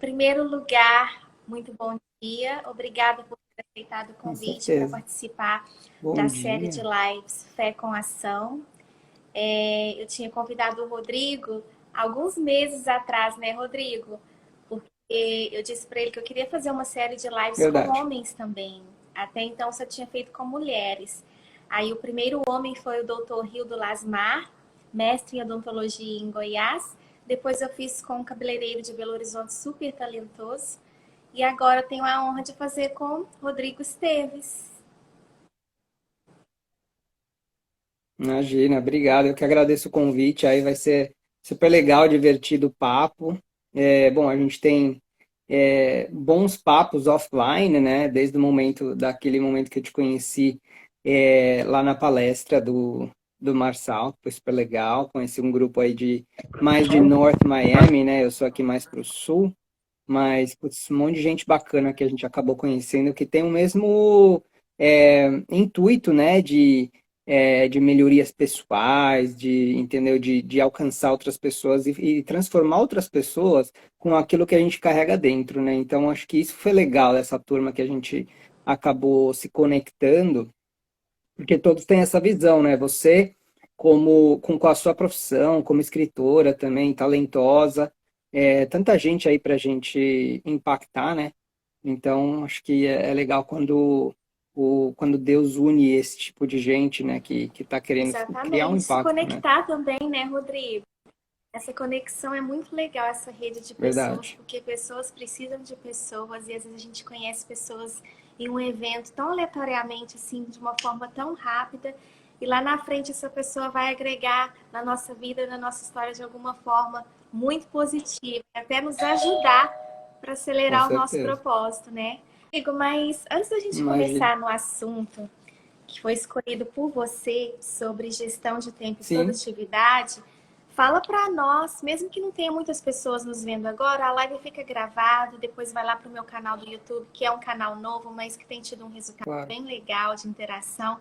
primeiro lugar, muito bom dia. Obrigada por ter aceitado o Com convite para certeza. participar Bom da série de dia. lives Fé com Ação. Eu tinha convidado o Rodrigo alguns meses atrás, né, Rodrigo? Porque eu disse para ele que eu queria fazer uma série de lives com Verdade. homens também. Até então só tinha feito com mulheres. Aí o primeiro homem foi o Dr. Rildo Lasmar, mestre em odontologia em Goiás. Depois eu fiz com um cabeleireiro de Belo Horizonte super talentoso. E agora tenho a honra de fazer com Rodrigo Esteves. Imagina, obrigado. Eu que agradeço o convite. Aí vai ser super legal, divertido o papo. Bom, a gente tem bons papos offline, né? Desde o momento, daquele momento que eu te conheci lá na palestra do Marçal, foi super legal. Conheci um grupo aí mais de North Miami, né? Eu sou aqui mais para o sul. Mas, putz, um monte de gente bacana que a gente acabou conhecendo que tem o mesmo intuito, né, de melhorias pessoais, entendeu, de alcançar outras pessoas e transformar outras pessoas com aquilo que a gente carrega dentro, né? Então, acho que isso foi legal dessa turma que a gente acabou se conectando, porque todos têm essa visão, né? Você, com a sua profissão, como escritora também, talentosa, tanta gente aí para a gente impactar, né? Então, acho que é legal quando Deus une esse tipo de gente, né? Que está querendo criar um Exatamente. Se impacto, né? conectar também, né, Rodrigo? Essa conexão é muito legal, essa rede de pessoas, Verdade. porque pessoas precisam de pessoas e às vezes a gente conhece pessoas em um evento tão aleatoriamente, assim, de uma forma tão rápida, e lá na frente essa pessoa vai agregar na nossa vida, na nossa história de alguma forma muito positiva, até nos ajudar para Com acelerar o nosso certeza. propósito, né? Digo, mas antes da gente Imagina. começar no assunto que foi escolhido por você sobre gestão de tempo e Sim, produtividade, fala para nós, mesmo que não tenha muitas pessoas nos vendo agora, a live fica gravada, depois vai lá para o meu canal do YouTube, que é um canal novo, mas que tem tido um resultado claro. bem legal de interação.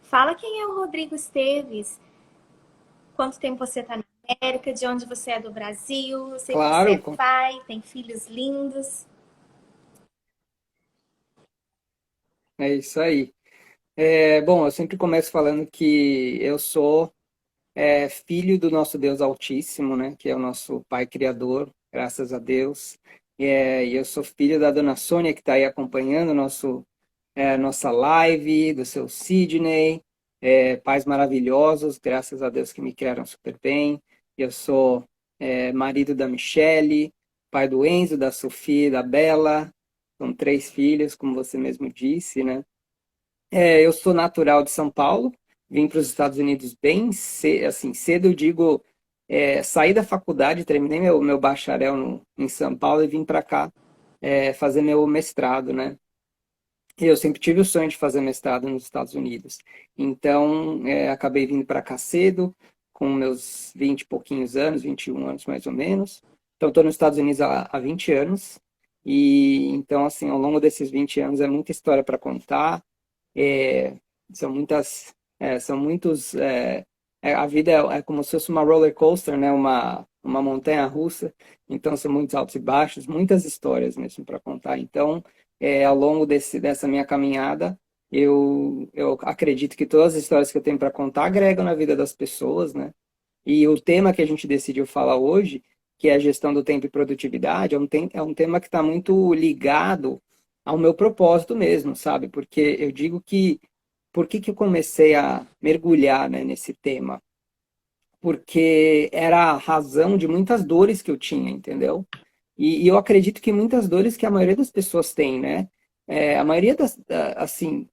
Fala quem é o Rodrigo Esteves, quanto tempo você está na América, de onde você é do Brasil, eu sei que você é Claro, pai, tem filhos lindos. é isso aí. Bom, eu sempre começo falando que eu sou filho do nosso Deus Altíssimo, né? Que é o nosso Pai Criador, graças a Deus. E eu sou filho da Dona Sônia, que está aí acompanhando nossa live, do seu Sidney, pais maravilhosos, graças a Deus que me criaram super bem. Eu sou marido da Michele, pai do Enzo, da Sofia e da Bela. São 3 filhos, como você mesmo disse, né? Eu sou natural de São Paulo, vim para os Estados Unidos bem assim, cedo, eu digo, saí da faculdade, terminei meu bacharel em São Paulo e vim para cá fazer meu mestrado, né? E eu sempre tive o sonho de fazer mestrado nos Estados Unidos. Então, acabei vindo para cá cedo, com meus 20 e pouquinhos anos, 21 anos mais ou menos. Então, estou nos Estados Unidos há 20 anos. E então, assim, ao longo desses 20 anos é muita história para contar. É, são muitas, são muitos. A vida é como se fosse uma roller coaster, né? Uma montanha russa. Então são muitos altos e baixos, muitas histórias mesmo para contar. Então, ao longo dessa minha caminhada, eu acredito que todas as histórias que eu tenho para contar agregam na vida das pessoas, né? E o tema que a gente decidiu falar hoje, que é a gestão do tempo e produtividade, é um tema que está muito ligado ao meu propósito mesmo, sabe? Porque eu digo que, por que eu comecei a mergulhar, né, nesse tema? Porque era a razão de muitas dores que eu tinha, entendeu? E eu acredito que muitas dores que a maioria das pessoas tem, né? A maioria assim,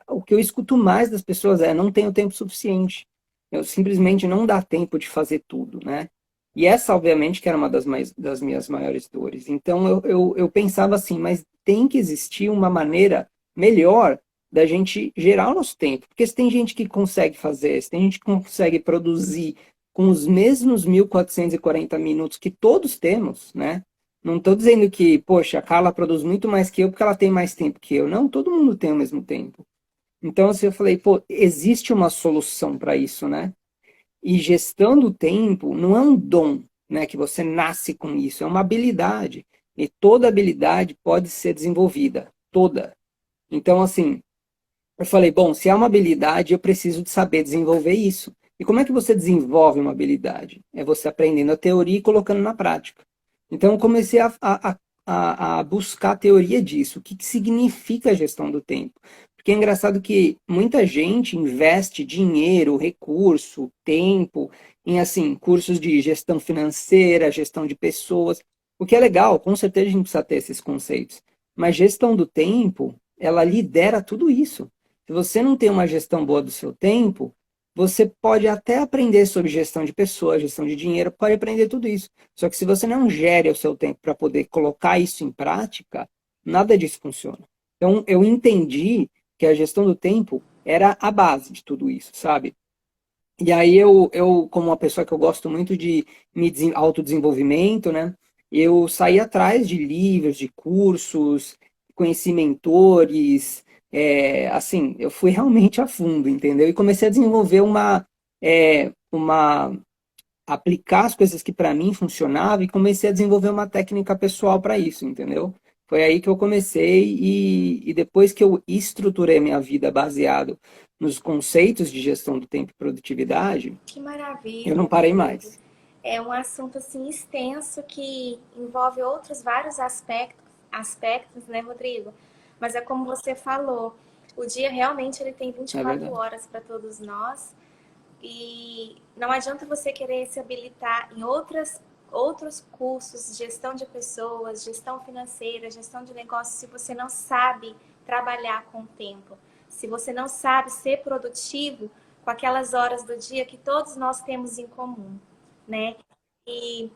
o que eu escuto mais das pessoas é não tenho tempo suficiente. Eu simplesmente não dá tempo de fazer tudo, né? E essa, obviamente, que era uma das minhas maiores dores. Então eu pensava assim, mas tem que existir uma maneira melhor da gente gerar o nosso tempo. Porque se tem gente que consegue fazer, se tem gente que consegue produzir com os mesmos 1.440 minutos que todos temos, né? Não estou dizendo que, poxa, a Carla produz muito mais que eu porque ela tem mais tempo que eu. Não, todo mundo tem o mesmo tempo. Então, assim, eu falei, pô, existe uma solução para isso, né? E gestão do tempo não é um dom, né, que você nasce com isso, é uma habilidade. E toda habilidade pode ser desenvolvida, toda. Então, assim, eu falei, bom, se é uma habilidade, eu preciso de saber desenvolver isso. E como é que você desenvolve uma habilidade? É você aprendendo a teoria e colocando na prática. Então, eu comecei a buscar a teoria disso. O que, que significa a gestão do tempo? Porque é engraçado que muita gente investe dinheiro, recurso, tempo em, assim, cursos de gestão financeira, gestão de pessoas. O que é legal, com certeza a gente precisa ter esses conceitos. Mas gestão do tempo, ela lidera tudo isso. Se você não tem uma gestão boa do seu tempo, você pode até aprender sobre gestão de pessoas, gestão de dinheiro, pode aprender tudo isso. Só que se você não gere o seu tempo para poder colocar isso em prática, nada disso funciona. Então, eu entendi que a gestão do tempo era a base de tudo isso, sabe? E aí como uma pessoa que eu gosto muito de autodesenvolvimento, né? Eu saí atrás de livros, de cursos, conheci mentores, assim, eu fui realmente a fundo, entendeu? E comecei a desenvolver aplicar as coisas que para mim funcionavam e comecei a desenvolver uma técnica pessoal para isso, entendeu? Foi aí que eu comecei e depois que eu estruturei a minha vida baseado nos conceitos de gestão do tempo e produtividade, Que eu maravilha, não parei Rodrigo. mais. É um assunto assim extenso que envolve outros vários aspectos, né, Rodrigo? Mas é como você falou, o dia realmente ele tem É 24 verdade. horas para todos nós e não adianta você querer se habilitar em outros cursos, gestão de pessoas, gestão financeira, gestão de negócios, se você não sabe trabalhar com o tempo, se você não sabe ser produtivo com aquelas horas do dia que todos nós temos em comum, né? E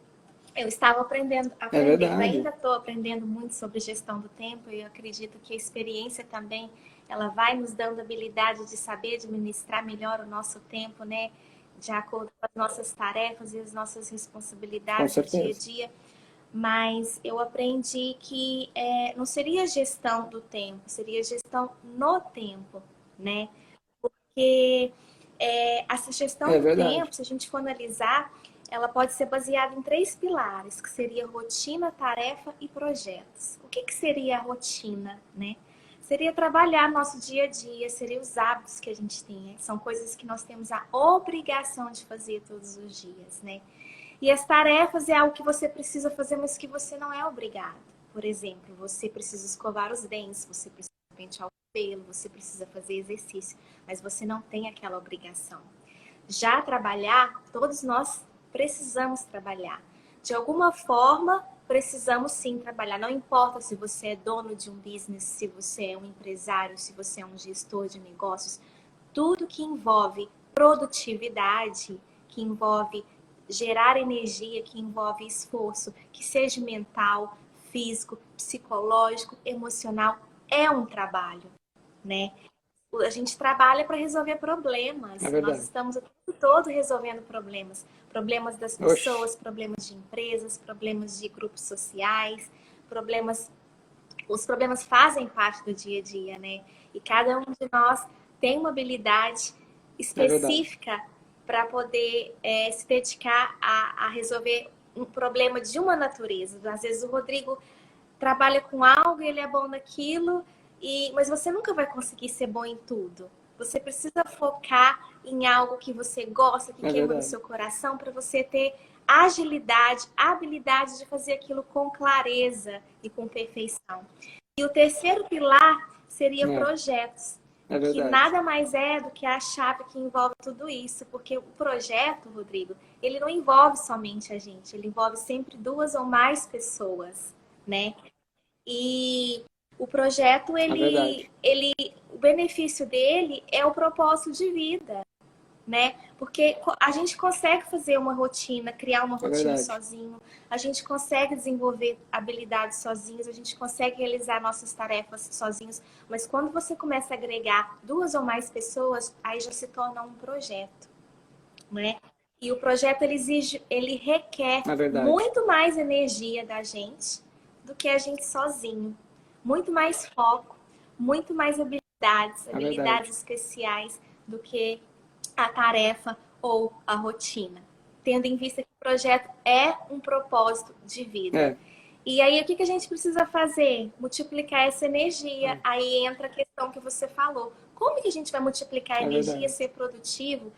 eu estava É ainda verdade. estou aprendendo muito sobre gestão do tempo e eu acredito que a experiência também ela vai nos dando habilidade de saber administrar melhor o nosso tempo, né? De acordo com as nossas tarefas e as nossas Com responsabilidades do dia a certeza. dia. Mas eu aprendi que não seria gestão do tempo, seria gestão no tempo, né? Porque essa gestão É do verdade. tempo, se a gente for analisar, ela pode ser baseada em três pilares, que seria rotina, tarefa e projetos. O que, que seria a rotina, né? Seria trabalhar nosso dia a dia, seria os hábitos que a gente tem. São coisas que nós temos a obrigação de fazer todos os dias, né? E as tarefas é algo que você precisa fazer, mas que você não é obrigado. Por exemplo, você precisa escovar os dentes, você precisa pentear o cabelo, você precisa fazer exercício, mas você não tem aquela obrigação. Já trabalhar, todos nós precisamos trabalhar. De alguma forma, precisamos sim trabalhar. Não importa se você é dono de um business, se você é um empresário, se você é um gestor de negócios, tudo que envolve produtividade, que envolve gerar energia, que envolve esforço, que seja mental, físico, psicológico, emocional, é um trabalho, né? A gente trabalha para resolver É problemas. Nós verdade. estamos o tempo todo resolvendo problemas. Problemas das Oxe, pessoas, problemas de empresas, problemas de grupos sociais, problemas. Os problemas fazem parte do dia a dia, né? E cada um de nós tem uma habilidade é verdade. específica para poder se dedicar a resolver um problema de uma natureza. Às vezes o Rodrigo trabalha com algo e ele é bom naquilo, mas você nunca vai conseguir ser bom em tudo. Você precisa focar em algo que você gosta, que É queima no verdade. seu coração, para você ter agilidade, habilidade de fazer aquilo com clareza e com perfeição. E o terceiro pilar seria É, projetos, é que verdade. nada mais é do que a chave que envolve tudo isso, porque o projeto, Rodrigo, ele não envolve somente a gente, ele envolve sempre duas ou mais pessoas, né? E o projeto, É verdade. o benefício dele é o propósito de vida, né? Porque a gente consegue fazer uma rotina, criar uma É rotina verdade. sozinho, a gente consegue desenvolver habilidades sozinhos, a gente consegue realizar nossas tarefas sozinhos, mas quando você começa a agregar duas ou mais pessoas, aí já se torna um projeto, né? E o projeto ele requer É verdade. muito mais energia da gente do que a gente sozinho. Muito mais foco, muito mais habilidades, É verdade. habilidades especiais do que a tarefa ou a rotina. Tendo em vista que o projeto é um propósito de vida. É. E aí, o que a gente precisa fazer? Multiplicar essa energia. É Aí entra a questão que você falou. Como que a gente vai multiplicar a é energia, verdade. ser produtivo,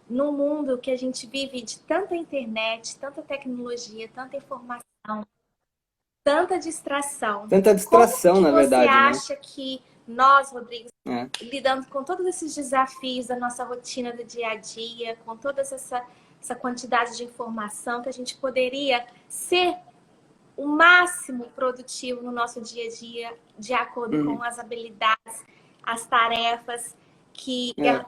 num mundo que a gente vive de tanta internet, tanta tecnologia, tanta informação, tanta distração? Tanta Como distração, que na você verdade, né? acha que nós, Rodrigo, É. lidando com todos esses desafios da nossa rotina do dia a dia, com toda essa quantidade de informação, que a gente poderia ser o máximo produtivo no nosso dia a dia, de acordo com Uhum. as habilidades, as tarefas É,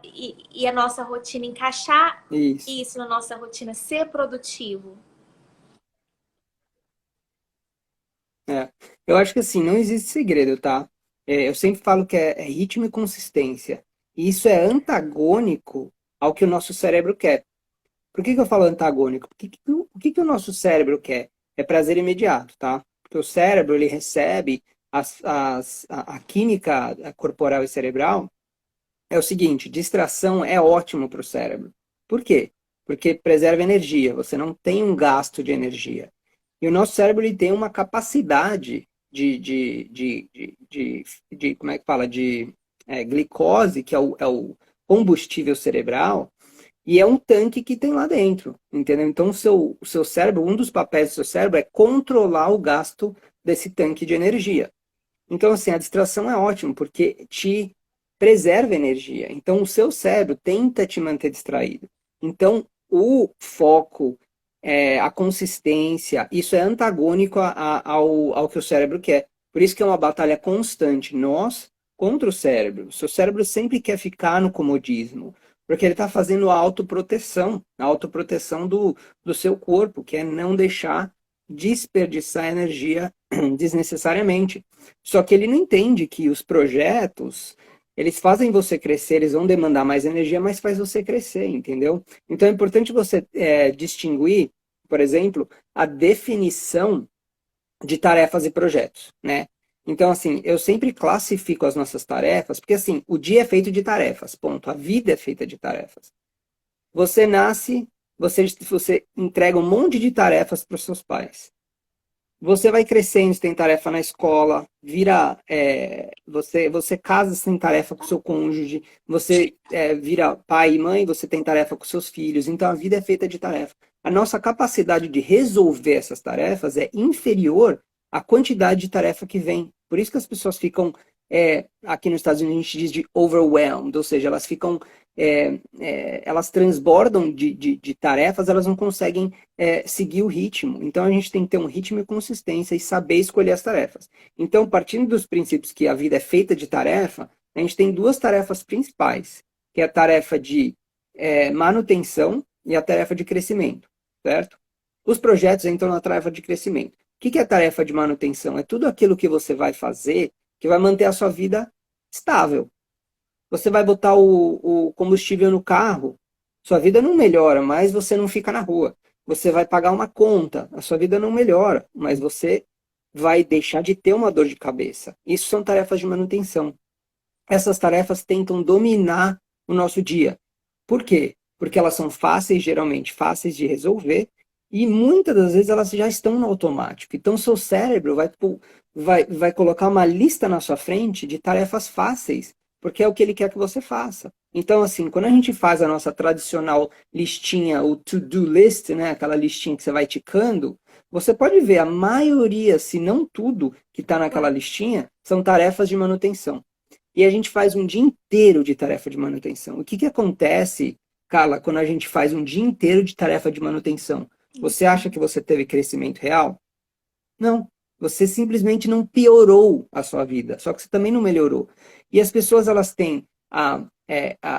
e a nossa rotina, encaixar isso. isso na nossa rotina, ser produtivo. É. Eu acho que assim, não existe segredo, tá? Eu sempre falo que é ritmo e consistência. E isso é antagônico ao que o nosso cérebro quer. Por que que eu falo antagônico? O que que o nosso cérebro quer? É prazer imediato, tá? Porque o cérebro, ele recebe a química corporal e cerebral. É o seguinte, distração é ótimo para o cérebro. Por quê? Porque preserva energia, você não tem um gasto de energia. E o nosso cérebro ele tem uma capacidade como é que fala? Glicose, que é o combustível cerebral, e é um tanque que tem lá dentro, entendeu? Então, o seu cérebro, um dos papéis do seu cérebro é controlar o gasto desse tanque de energia. Então, assim, a distração é ótimo, porque te preserva energia. Então, o seu cérebro tenta te manter distraído. Então, o foco, a consistência, isso é antagônico ao que o cérebro quer. Por isso que é uma batalha constante, nós contra o cérebro. O seu cérebro sempre quer ficar no comodismo, porque ele está fazendo a autoproteção do seu corpo, que é não deixar desperdiçar energia desnecessariamente. Só que ele não entende que os projetos, eles fazem você crescer, eles vão demandar mais energia, mas faz você crescer, entendeu? Então é importante você distinguir, por exemplo, a definição de tarefas e projetos, né? Então, assim, eu sempre classifico as nossas tarefas, porque assim, o dia é feito de tarefas, ponto. A vida é feita de tarefas. Você nasce, você entrega um monte de tarefas para os seus pais. Você vai crescendo, você tem tarefa na escola, você casa, você tem tarefa com seu cônjuge, você vira pai e mãe, você tem tarefa com seus filhos. Então a vida é feita de tarefa. A nossa capacidade de resolver essas tarefas é inferior à quantidade de tarefa que vem. Por isso que as pessoas ficam, aqui nos Estados Unidos a gente diz de overwhelmed, ou seja, elas ficam, elas transbordam de tarefas, elas não conseguem seguir o ritmo. Então a gente tem que ter um ritmo e consistência e saber escolher as tarefas. Então, partindo dos princípios que a vida é feita de tarefa, a gente tem duas tarefas principais, que é a tarefa de manutenção e a tarefa de crescimento, certo? Os projetos entram na tarefa de crescimento. O que é a tarefa de manutenção? É tudo aquilo que você vai fazer que vai manter a sua vida estável. Você vai botar o combustível no carro, sua vida não melhora, mas você não fica na rua. Você vai pagar uma conta, a sua vida não melhora, mas você vai deixar de ter uma dor de cabeça. Isso são tarefas de manutenção. Essas tarefas tentam dominar o nosso dia. Por quê? Porque elas são fáceis, geralmente fáceis de resolver, e muitas das vezes elas já estão no automático. Então, seu cérebro vai colocar uma lista na sua frente de tarefas fáceis, porque é o que ele quer que você faça. Então, assim, quando a gente faz a nossa tradicional listinha, o to-do list, né, aquela listinha que você vai ticando, você pode ver a maioria, se não tudo, que está naquela listinha, são tarefas de manutenção. E a gente faz um dia inteiro de tarefa de manutenção. O que que acontece, Carla, quando a gente faz um dia inteiro de tarefa de manutenção? Você acha que você teve crescimento real? Não. Você simplesmente não piorou a sua vida, só que você também não melhorou. E as pessoas, elas têm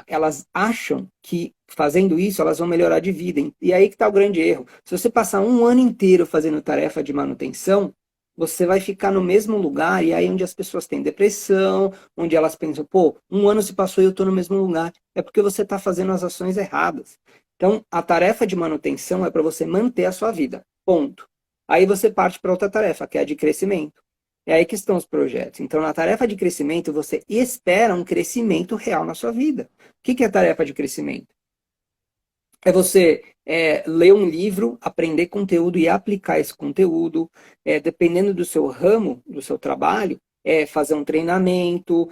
elas acham que fazendo isso elas vão melhorar de vida. E aí que está o grande erro. Se você passar um ano inteiro fazendo tarefa de manutenção, você vai ficar no mesmo lugar, e aí onde as pessoas têm depressão, onde elas pensam, pô, um ano se passou e eu estou no mesmo lugar. É porque você está fazendo as ações erradas. Então, a tarefa de manutenção é para você manter a sua vida. Ponto. Aí você parte para outra tarefa, que é a de crescimento. É aí que estão os projetos. Então, na tarefa de crescimento, você espera um crescimento real na sua vida. O que é a tarefa de crescimento? É você ler um livro, aprender conteúdo e aplicar esse conteúdo. Dependendo do seu ramo, do seu trabalho, fazer um treinamento,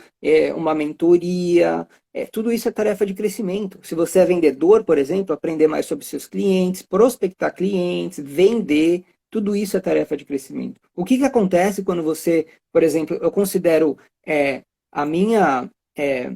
uma mentoria. Tudo isso é tarefa de crescimento. Se você é vendedor, por exemplo, aprender mais sobre seus clientes, prospectar clientes, vender. Tudo isso é tarefa de crescimento. O que acontece quando você, por exemplo, eu considero a minha, é,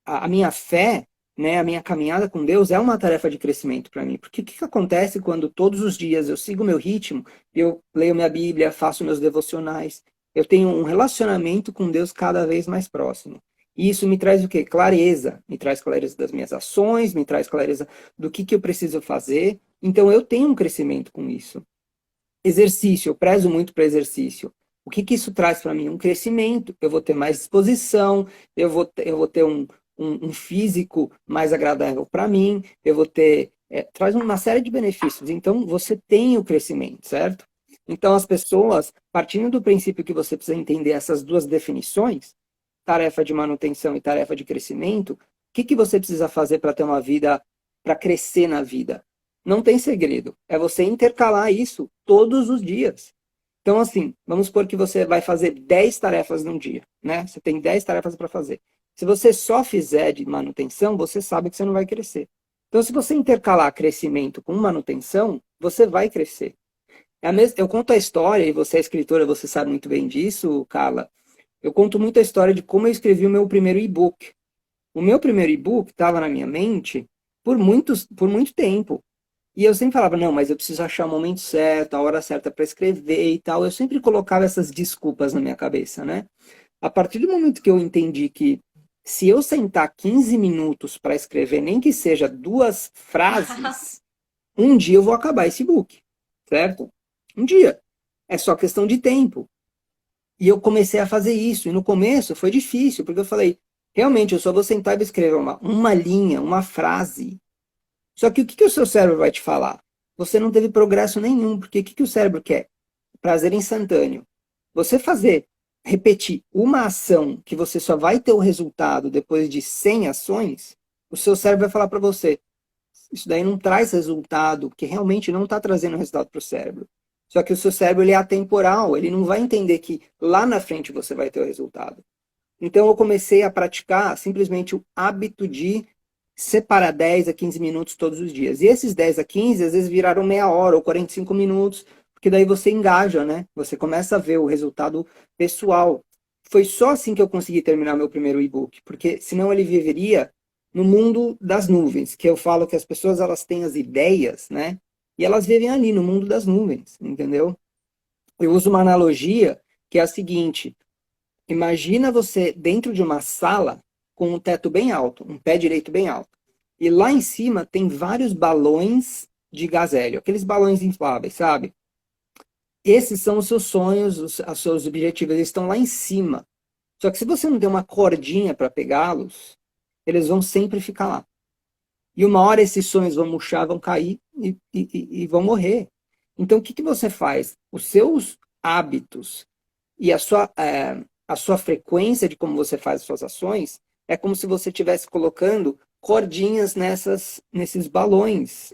a minha fé, né, a minha caminhada com Deus é uma tarefa de crescimento para mim. Porque o que acontece quando todos os dias eu sigo meu ritmo, eu leio minha Bíblia, faço meus devocionais, eu tenho um relacionamento com Deus cada vez mais próximo. E isso me traz o quê? Clareza. Me traz clareza das minhas ações, me traz clareza do que eu preciso fazer. Então eu tenho um crescimento com isso. Exercício, eu prezo muito para exercício. O que isso traz para mim? Um crescimento. Eu vou ter mais disposição, eu vou ter um físico mais agradável para mim, eu vou ter. Traz uma série de benefícios. Então, você tem o crescimento, certo? Então, as pessoas, partindo do princípio que você precisa entender essas duas definições, tarefa de manutenção e tarefa de crescimento, o que você precisa fazer para ter uma vida, para crescer na vida? Não tem segredo. É você intercalar isso todos os dias. Então, assim, vamos supor que você vai fazer 10 tarefas num dia, né? Você tem 10 tarefas para fazer. Se você só fizer de manutenção, você sabe que você não vai crescer. Então, se você intercalar crescimento com manutenção, você vai crescer. Eu conto a história, e você é escritora, você sabe muito bem disso, Carla. Eu conto muito a história de como eu escrevi o meu primeiro e-book. O meu primeiro e-book estava na minha mente por muito tempo. E eu sempre falava, não, mas eu preciso achar o momento certo, a hora certa para escrever e tal. Eu sempre colocava essas desculpas na minha cabeça, né? A partir do momento que eu entendi que se eu sentar 15 minutos para escrever, nem que seja 2 frases, um dia eu vou acabar esse book, certo? Um dia. É só questão de tempo. E eu comecei a fazer isso. E no começo foi difícil, porque eu falei, realmente, eu só vou sentar e vou escrever uma linha, uma frase. Só que o que o seu cérebro vai te falar? Você não teve progresso nenhum, porque o que o cérebro quer? Prazer instantâneo. Você repetir uma ação que você só vai ter o resultado depois de 100 ações, o seu cérebro vai falar para você, isso daí não traz resultado, porque realmente não está trazendo resultado para o cérebro. Só que o seu cérebro ele é atemporal, ele não vai entender que lá na frente você vai ter o resultado. Então eu comecei a praticar simplesmente o hábito de separar 10 a 15 minutos todos os dias. E esses 10 a 15 às vezes viraram meia hora ou 45 minutos, porque daí você engaja, né? Você começa a ver o resultado pessoal. Foi só assim que eu consegui terminar meu primeiro e-book, porque senão ele viveria no mundo das nuvens, que eu falo que as pessoas elas têm as ideias, né? E elas vivem ali no mundo das nuvens, entendeu? Eu uso uma analogia que é a seguinte: imagina você dentro de uma sala com um teto bem alto, um pé direito bem alto. E lá em cima tem vários balões de gás hélio, aqueles balões infláveis, sabe? Esses são os seus sonhos, os seus objetivos, eles estão lá em cima. Só que se você não tem uma cordinha para pegá-los, eles vão sempre ficar lá. E uma hora esses sonhos vão murchar, vão cair e vão morrer. Então, o que você faz? Os seus hábitos e a sua frequência de como você faz as suas ações é como se você estivesse colocando cordinhas nesses balões.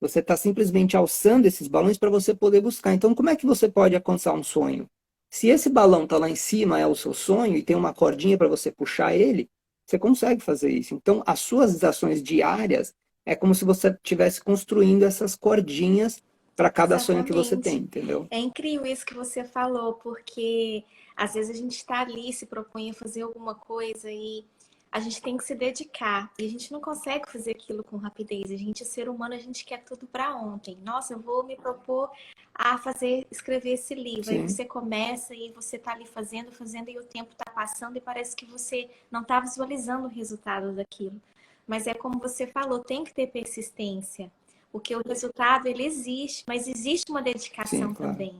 Você está simplesmente alçando esses balões para você poder buscar. Então, como é que você pode alcançar um sonho? Se esse balão está lá em cima, é o seu sonho, e tem uma cordinha para você puxar ele, você consegue fazer isso. Então, as suas ações diárias é como se você estivesse construindo essas cordinhas para cada sonho que você tem, Exatamente. entendeu? É incrível isso que você falou, porque às vezes a gente está ali, se propõe a fazer alguma coisa e a gente tem que se dedicar. E a gente não consegue fazer aquilo com rapidez. A gente, ser humano, a gente quer tudo para ontem. Nossa, eu vou me propor a fazer, escrever esse livro. Aí Sim, você começa e você tá ali fazendo, fazendo, e o tempo tá passando e parece que você não tá visualizando o resultado daquilo. Mas é como você falou, tem que ter persistência. Porque o resultado, ele existe, mas existe uma sim, dedicação claro. também,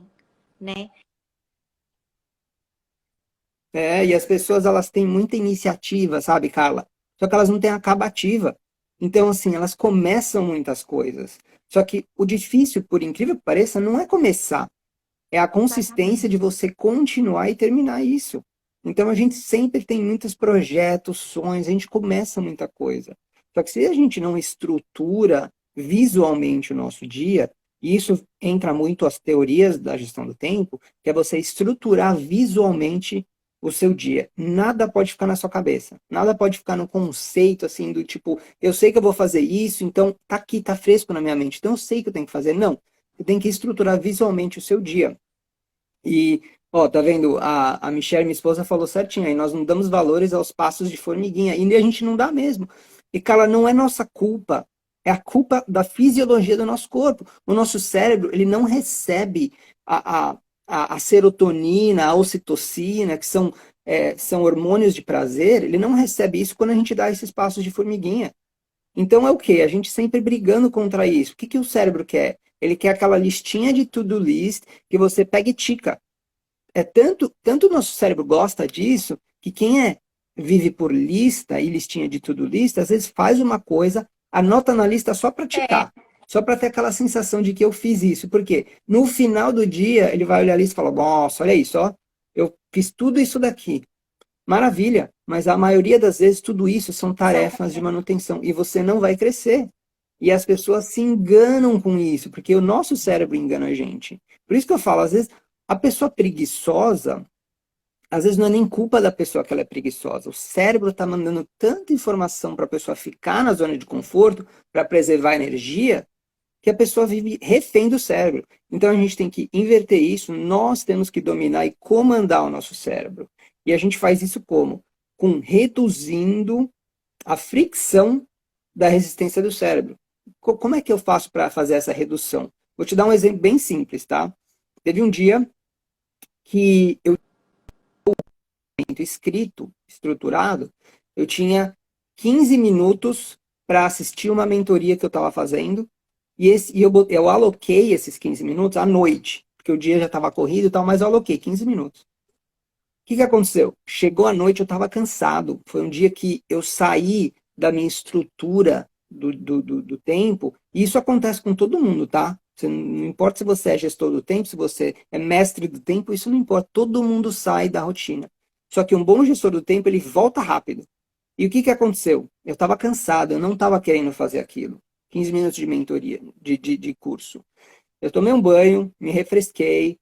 né? E as pessoas elas têm muita iniciativa, sabe, Carla? Só que elas não têm acabativa. Então, assim, elas começam muitas coisas. Só que o difícil, por incrível que pareça, não é começar. É a consistência de Exatamente. você continuar e terminar isso. Então, a gente sempre tem muitos projetos, sonhos, a gente começa muita coisa. Só que se a gente não estrutura visualmente o nosso dia, e isso entra muito as teorias da gestão do tempo, que é você estruturar visualmente o seu dia. Nada pode ficar na sua cabeça. Nada pode ficar no conceito assim do tipo, eu sei que eu vou fazer isso, então tá aqui, tá fresco na minha mente, então eu sei que eu tenho que fazer. Não, você tem que estruturar visualmente o seu dia. E, ó, tá vendo? A Michelle, minha esposa, falou certinho aí, nós não damos valores aos passos de formiguinha, e a gente não dá mesmo. E, cara, não é nossa culpa, é a culpa da fisiologia do nosso corpo. O nosso cérebro, ele não recebe a serotonina, a ocitocina, que são hormônios de prazer, ele não recebe isso quando a gente dá esses passos de formiguinha. Então é o quê? A gente sempre brigando contra isso. O que que o cérebro quer? Ele quer aquela listinha de to-do list que você pega e tica. É tanto o nosso cérebro gosta disso, que quem vive por lista e listinha de to-do list, às vezes faz uma coisa, anota na lista só para É, ticar. Só para ter aquela sensação de que eu fiz isso. Porque no final do dia, ele vai olhar a lista e falar, nossa, olha isso, ó. Eu fiz tudo isso daqui. Maravilha, mas a maioria das vezes tudo isso são são tarefas de manutenção e você não vai crescer. E as pessoas se enganam com isso, porque o nosso cérebro engana a gente. Por isso que eu falo, às vezes, a pessoa preguiçosa, às vezes não é nem culpa da pessoa que ela é preguiçosa. O cérebro está mandando tanta informação para a pessoa ficar na zona de conforto, para preservar a energia, que a pessoa vive refém do cérebro. Então a gente tem que inverter isso, nós temos que dominar e comandar o nosso cérebro. E a gente faz isso como? Com reduzindo a fricção da resistência do cérebro. Como é que eu faço para fazer essa redução? Vou te dar um exemplo bem simples, tá? Teve um dia que eu escrito, estruturado, eu tinha 15 minutos para assistir uma mentoria que eu estava fazendo, eu aloquei esses 15 minutos à noite, porque o dia já estava corrido e tal, mas eu aloquei 15 minutos. O que aconteceu? Chegou a noite, eu estava cansado. Foi um dia que eu saí da minha estrutura do tempo, e isso acontece com todo mundo, tá? Não importa se você é gestor do tempo, se você é mestre do tempo, isso não importa. Todo mundo sai da rotina. Só que um bom gestor do tempo, ele volta rápido. E o que aconteceu? Eu estava cansado, eu não estava querendo fazer aquilo. 15 minutos de mentoria, de curso. Eu tomei um banho, me refresquei,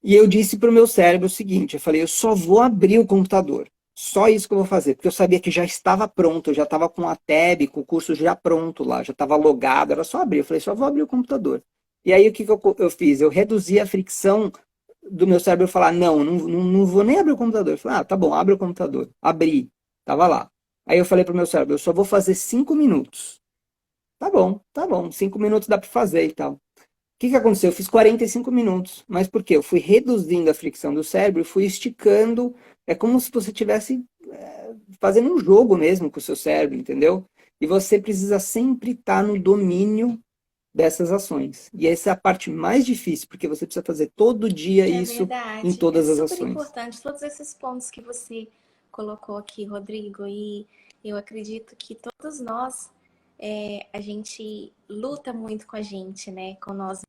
e eu disse para o meu cérebro o seguinte, eu falei, eu só vou abrir o computador. Só isso que eu vou fazer, porque eu sabia que já estava pronto, eu já estava com a tab, com o curso já pronto lá, já estava logado, era só abrir. Eu falei, só vou abrir o computador. E aí o que eu fiz? Eu reduzi a fricção do meu cérebro falar, não vou nem abrir o computador. Eu falei, tá bom, abre o computador. Abri, tava lá. Aí eu falei para o meu cérebro, eu só vou fazer 5 minutos. Tá bom, 5 minutos dá para fazer e tal. O que aconteceu? Eu fiz 45 minutos. Mas por quê? Eu fui reduzindo a fricção do cérebro, fui esticando. É como se você estivesse fazendo um jogo mesmo com o seu cérebro, entendeu? E você precisa sempre estar no domínio dessas ações. E essa é a parte mais difícil, porque você precisa fazer todo dia é isso em verdade. É todas as super ações. importante todos esses pontos que você colocou aqui, Rodrigo. E eu acredito que todos nós, a gente luta muito com a gente, né? Com nós.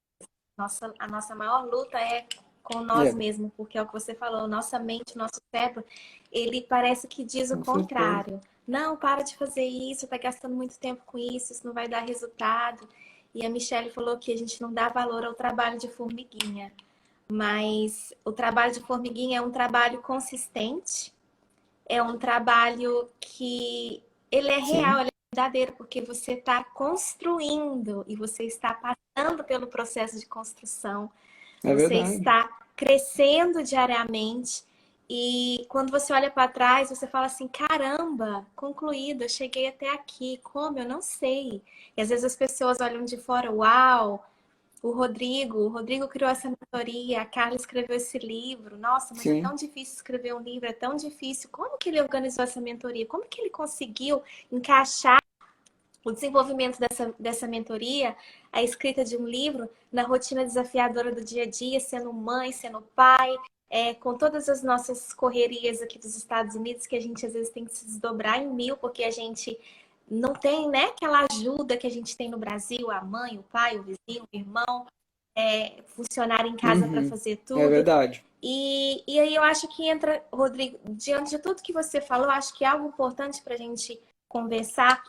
A nossa maior luta é com nós É, mesmos, porque é o que você falou, nossa mente, nosso cérebro, ele parece que diz o com certeza. contrário. Não, para de fazer isso, tá gastando muito tempo com isso não vai dar resultado. E a Michelle falou que a gente não dá valor ao trabalho de formiguinha, mas o trabalho de formiguinha é um trabalho consistente, é um trabalho que ele é real, Sim, ele é verdadeiro, porque você está construindo e você está passando pelo processo de construção. é Você verdade. está crescendo diariamente e quando você olha para trás, você fala assim: caramba, concluído, eu cheguei até aqui. Como? Eu não sei. E às vezes as pessoas olham de fora: uau, o Rodrigo criou essa mentoria, a Carla escreveu esse livro. Nossa, mas é Sim, tão difícil escrever um livro, é tão difícil. Como que ele organizou essa mentoria? Como que ele conseguiu encaixar o desenvolvimento dessa mentoria, a escrita de um livro, na rotina desafiadora do dia a dia, sendo mãe, sendo pai, com todas as nossas correrias aqui dos Estados Unidos, que a gente às vezes tem que se desdobrar em mil, porque a gente não tem, né, aquela ajuda que a gente tem no Brasil, a mãe, o pai, o vizinho, o irmão, funcionário em casa para uhum, fazer é tudo. verdade. E aí eu acho que entra, Rodrigo, diante de tudo que você falou, acho que é algo importante para a gente conversar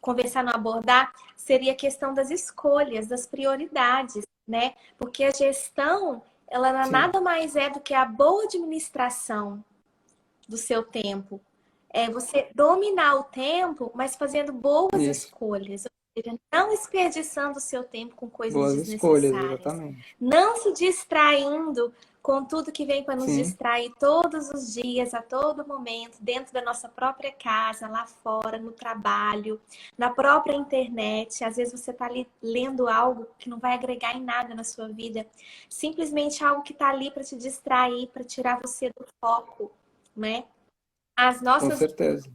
conversar, não abordar, seria a questão das escolhas, das prioridades, né? Porque a gestão, ela Sim, nada mais é do que a boa administração do seu tempo. É você dominar o tempo, mas fazendo boas isso. escolhas. Ou seja, não desperdiçando o seu tempo com coisas Boas escolhas, desnecessárias. exatamente. Não se distraindo com tudo que vem para nos Sim, distrair todos os dias, a todo momento, dentro da nossa própria casa, lá fora, no trabalho, na própria internet. Às vezes você está ali lendo algo que não vai agregar em nada na sua vida, simplesmente algo que está ali para te distrair, para tirar você do foco, né? As com nossas. certeza.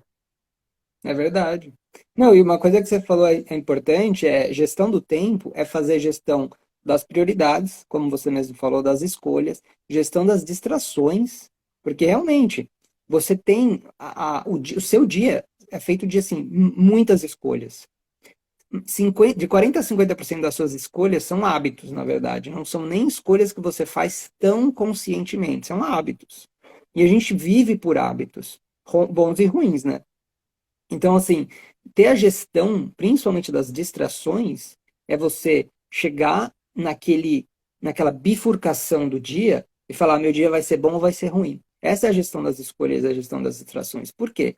É verdade. Não, e uma coisa que você falou é importante é gestão do tempo, é fazer gestão das prioridades, como você mesmo falou, das escolhas, gestão das distrações, porque realmente você tem o seu dia é feito de assim, muitas escolhas. 50, de 40 a 50% das suas escolhas são hábitos, na verdade, não são nem escolhas que você faz tão conscientemente, são hábitos. E a gente vive por hábitos, bons e ruins, né? Então, assim, ter a gestão, principalmente das distrações, é você chegar naquela bifurcação do dia e falar, meu dia vai ser bom ou vai ser ruim. Essa é a gestão das escolhas, a gestão das distrações. Por quê?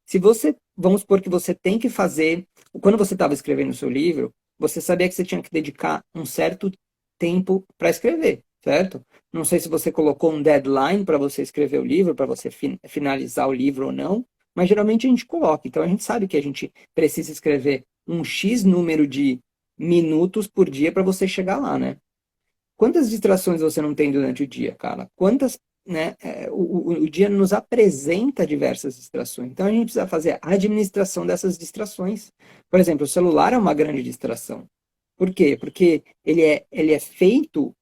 Se você, vamos supor que você tem que fazer, quando você estava escrevendo o seu livro, você sabia que você tinha que dedicar um certo tempo para escrever, certo? Não sei se você colocou um deadline para você escrever o livro, para você finalizar o livro ou não, mas geralmente a gente coloca. Então a gente sabe que a gente precisa escrever um X número de minutos por dia para você chegar lá, né? Quantas distrações você não tem durante o dia, cara? Quantas, né? O dia nos apresenta diversas distrações. Então a gente precisa fazer a administração dessas distrações. Por exemplo, o celular é uma grande distração. Por quê? Porque ele é feito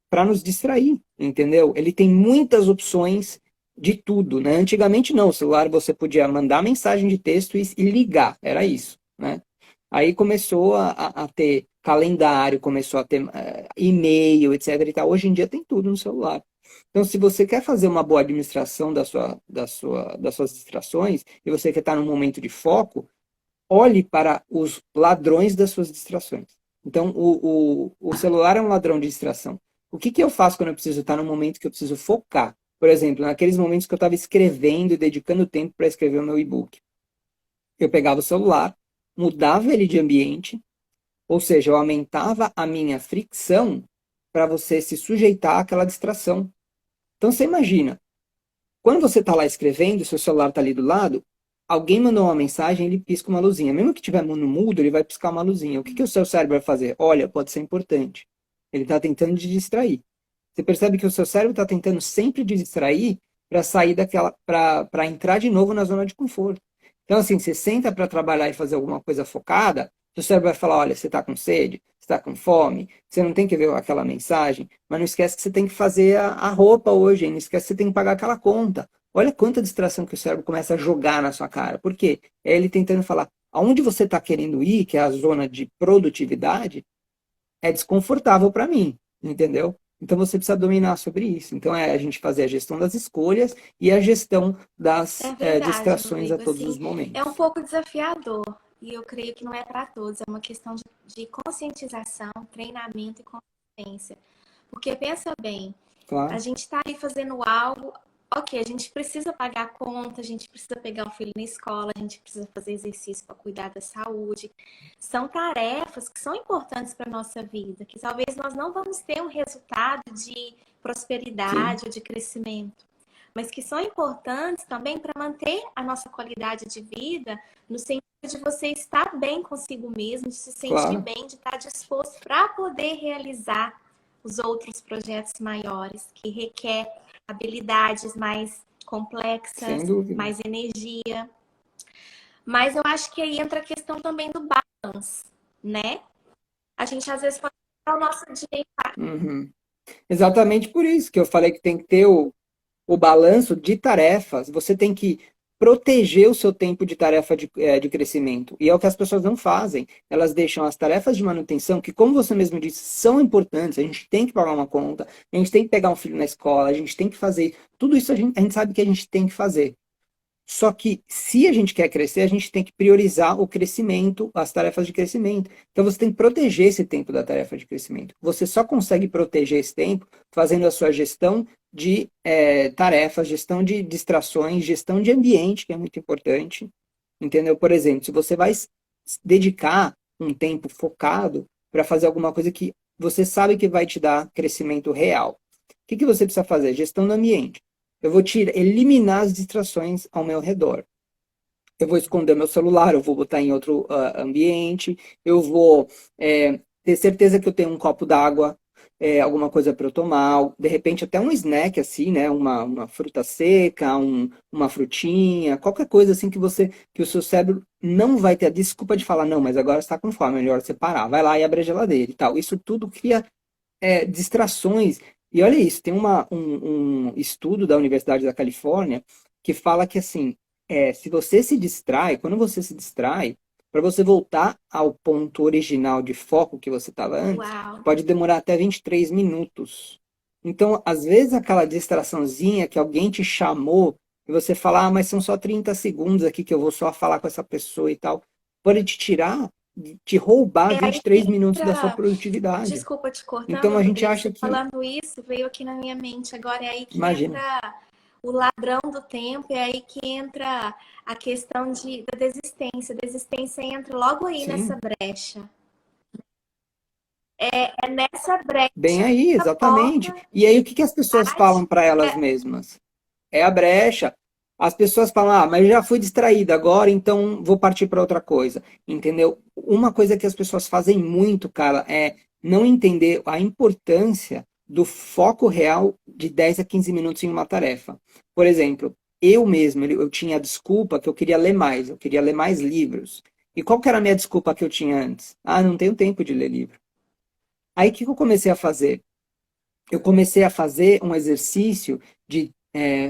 para nos distrair, entendeu? Ele tem muitas opções de tudo, né? Antigamente não, o celular você podia mandar mensagem de texto e ligar, era isso, né? Aí começou a ter calendário, começou a ter e-mail, etc. e tal. Hoje em dia tem tudo no celular. Então, se você quer fazer uma boa administração das suas distrações e você quer estar num momento de foco, olhe para os ladrões das suas distrações. Então, o celular é um ladrão de distração. O que, que eu faço quando eu preciso estar no momento que eu preciso focar? Por exemplo, naqueles momentos que eu estava escrevendo e dedicando tempo para escrever o meu e-book. Eu pegava o celular, mudava ele de ambiente, ou seja, eu aumentava a minha fricção para você se sujeitar àquela distração. Então, você imagina, quando você está lá escrevendo, seu celular está ali do lado, alguém mandou uma mensagem, ele pisca uma luzinha. Mesmo que tiver no mudo, ele vai piscar uma luzinha. O que, que o seu cérebro vai fazer? Olha, pode ser importante. Ele está tentando te distrair. Você percebe que o seu cérebro está tentando sempre te distrair para sair daquela, para entrar de novo na zona de conforto. Então, assim, você senta para trabalhar e fazer alguma coisa focada, seu cérebro vai falar, olha, você está com sede, você está com fome, você não tem que ver aquela mensagem, mas não esquece que você tem que fazer a roupa hoje, hein? Não esquece que você tem que pagar aquela conta. Olha quanta distração que o cérebro começa a jogar na sua cara. Por quê? É ele tentando falar, aonde você está querendo ir, que é a zona de produtividade, é desconfortável para mim, entendeu? Então você precisa dominar sobre isso. Então é a gente fazer a gestão das escolhas e a gestão das É verdade, distrações a Rodrigo. todos Assim, os é um momentos. pouco desafiador. E eu creio que não é para todos. É uma questão de conscientização, treinamento e consciência. Porque pensa bem, a Claro, gente está ali fazendo algo, ok, a gente precisa pagar a conta, a gente precisa pegar o filho na escola, a gente precisa fazer exercício para cuidar da saúde. São tarefas que são importantes para a nossa vida, que talvez nós não vamos ter um resultado de sim, prosperidade ou de crescimento, mas que são importantes também para manter a nossa qualidade de vida, no sentido de você estar bem consigo mesmo, de se sentir claro, bem, de estar disposto para poder realizar os outros projetos maiores, que requer habilidades mais sem complexas, dúvida. mais energia. Mas eu acho que aí entra a questão também do balance, né? A gente às vezes pode dar o nosso dia. Uhum. Exatamente por isso que eu falei que tem que ter o balanço de tarefas, você tem que proteger o seu tempo de tarefa de crescimento. E é o que as pessoas não fazem. Elas deixam as tarefas de manutenção, que, como você mesmo disse, são importantes. A gente tem que pagar uma conta, a gente tem que pegar um filho na escola, a gente tem que fazer. Tudo isso a gente sabe que a gente tem que fazer. Só que, se a gente quer crescer, a gente tem que priorizar o crescimento, as tarefas de crescimento. Então, você tem que proteger esse tempo da tarefa de crescimento. Você só consegue proteger esse tempo fazendo a sua gestão de tarefas, gestão de distrações, gestão de ambiente, que é muito importante. Entendeu? Por exemplo, se você vai dedicar um tempo focado para fazer alguma coisa que você sabe que vai te dar crescimento real, o que você precisa fazer? Gestão do ambiente. Eu vou eliminar as distrações ao meu redor. Eu vou esconder meu celular, eu vou botar em outro ambiente, eu vou ter certeza que eu tenho um copo d'água, alguma coisa para eu tomar, de repente até um snack assim, né? Uma fruta seca, uma frutinha, qualquer coisa assim que o seu cérebro não vai ter a desculpa de falar, não, mas agora você está com fome, é melhor você parar, vai lá e abre a geladeira e tal. Isso tudo cria distrações. E olha isso, tem um estudo da Universidade da Califórnia que fala que assim, se você se distrai, quando você se distrai, para você voltar ao ponto original de foco que você estava antes, Uau! pode demorar até 23 minutos. Então, às vezes, aquela distraçãozinha que alguém te chamou, e você fala, ah, mas são só 30 segundos aqui que eu vou só falar com essa pessoa e tal, pode te tirar, te roubar É aí que 23 minutos da sua entra. produtividade. Desculpa te Então cortando, a gente Rodrigo. acha Você que, falando isso, veio aqui na minha mente agora. É aí que imagina, entra o ladrão do tempo, é aí que entra a questão da desistência. A desistência entra logo aí nessa sim, brecha. É nessa bem brecha, aí, a exatamente. porta E aí o que as pessoas bate. falam para elas mesmas? É a brecha. As pessoas falam, ah, mas já fui distraída agora, então vou partir para outra coisa, entendeu? Uma coisa que as pessoas fazem muito, cara, é não entender a importância do foco real de 10 a 15 minutos em uma tarefa. Por exemplo, eu mesmo, eu tinha a desculpa que eu queria ler mais, eu queria ler mais livros. E qual que era a minha desculpa que eu tinha antes? Ah, não tenho tempo de ler livro. Aí o que eu comecei a fazer? Eu comecei a fazer um exercício de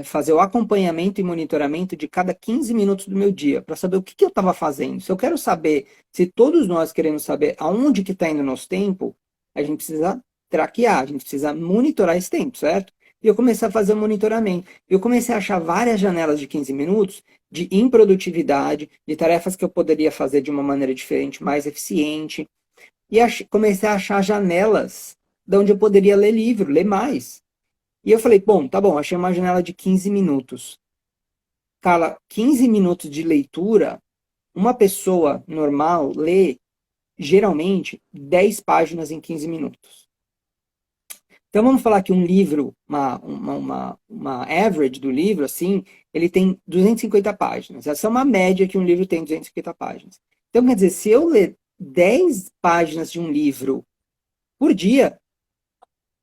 fazer o acompanhamento e monitoramento de cada 15 minutos do meu dia, para saber o que eu estava fazendo. Se eu quero saber, se todos nós queremos saber aonde que está indo o nosso tempo, a gente precisa traquear, a gente precisa monitorar esse tempo, certo? E eu comecei a fazer o monitoramento. Eu comecei a achar várias janelas de 15 minutos de improdutividade, de tarefas que eu poderia fazer de uma maneira diferente, mais eficiente. E comecei a achar janelas de onde eu poderia ler livro, ler mais. E eu falei, bom, tá bom, achei uma janela de 15 minutos. Cara, 15 minutos de leitura, uma pessoa normal lê geralmente 10 páginas em 15 minutos. Então vamos falar que um livro, uma average do livro, assim, ele tem 250 páginas. Essa é uma média que um livro tem 250 páginas. Então quer dizer, se eu ler 10 páginas de um livro por dia,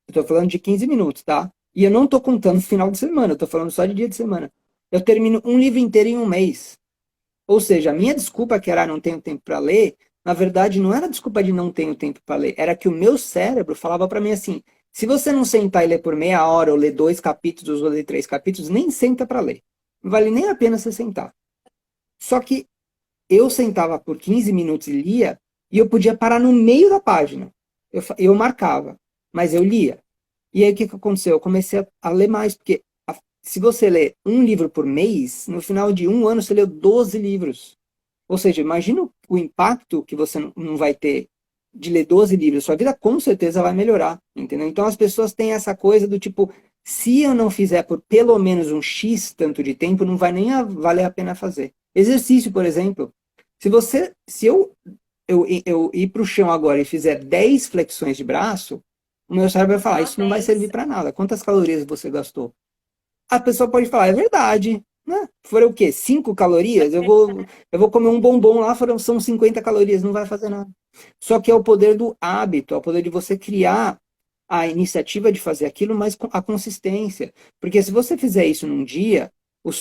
eu tô falando de 15 minutos, tá? E eu não tô contando final de semana, eu tô falando só de dia de semana. Eu termino um livro inteiro em um mês. Ou seja, a minha desculpa que era não tenho tempo para ler, na verdade não era desculpa de não tenho tempo para ler, era que o meu cérebro falava para mim assim: se você não sentar e ler por meia hora, ou ler 2 capítulos, ou ler 3 capítulos, nem senta para ler. Não vale nem a pena você sentar. Só que eu sentava por 15 minutos e lia, e eu podia parar no meio da página. Eu marcava, mas eu lia. E aí o que aconteceu? Eu comecei a ler mais, porque se você lê um livro por mês, no final de um ano você leu 12 livros. Ou seja, imagina o impacto que você não vai ter de ler 12 livros. Sua vida com certeza vai melhorar, entendeu? Então as pessoas têm essa coisa do tipo, se eu não fizer por pelo menos um X tanto de tempo, não vai nem valer a pena fazer. Exercício, por exemplo. Se eu ir para o chão agora e fizer 10 flexões de braço, o meu cérebro vai falar, Só isso não vai servir 10. para nada. Quantas calorias você gastou? A pessoa pode falar, é verdade. Né? Foram o quê? 5 calorias? Eu vou comer um bombom lá, são 50 calorias, não vai fazer nada. Só que é o poder do hábito, é o poder de você criar a iniciativa de fazer aquilo, mas com a consistência. Porque se você fizer isso num dia,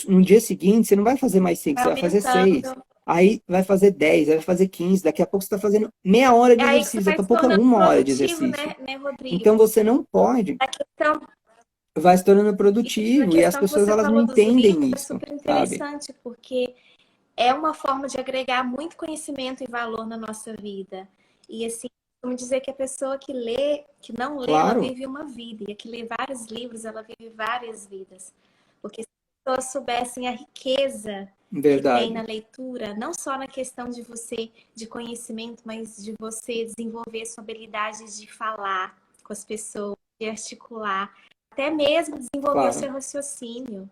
no dia seguinte, você não vai fazer mais 5, Vai você vai fazer 6. aumentando. Aí vai fazer 10, aí vai fazer 15. Daqui a pouco você está fazendo meia hora de É aí que você exercício, vai daqui a se pouco é tornando 1 hora de produtivo, exercício. né, Rodrigo? Então você não pode, A questão, vai se tornando isso, a produtivo e as questão que pessoas você elas não falou dos livros entendem é isso, super sabe? interessante, porque é uma forma de agregar muito conhecimento e valor na nossa vida. E assim, vamos dizer que a pessoa que lê, que não lê, ela Claro, vive uma vida. E a que lê vários livros, ela vive várias vidas. Porque pessoas soubessem a riqueza que tem na Verdade. leitura, não só na questão de você, de conhecimento, mas de você desenvolver sua habilidade de falar com as pessoas, de articular, até mesmo desenvolver o Claro, seu raciocínio.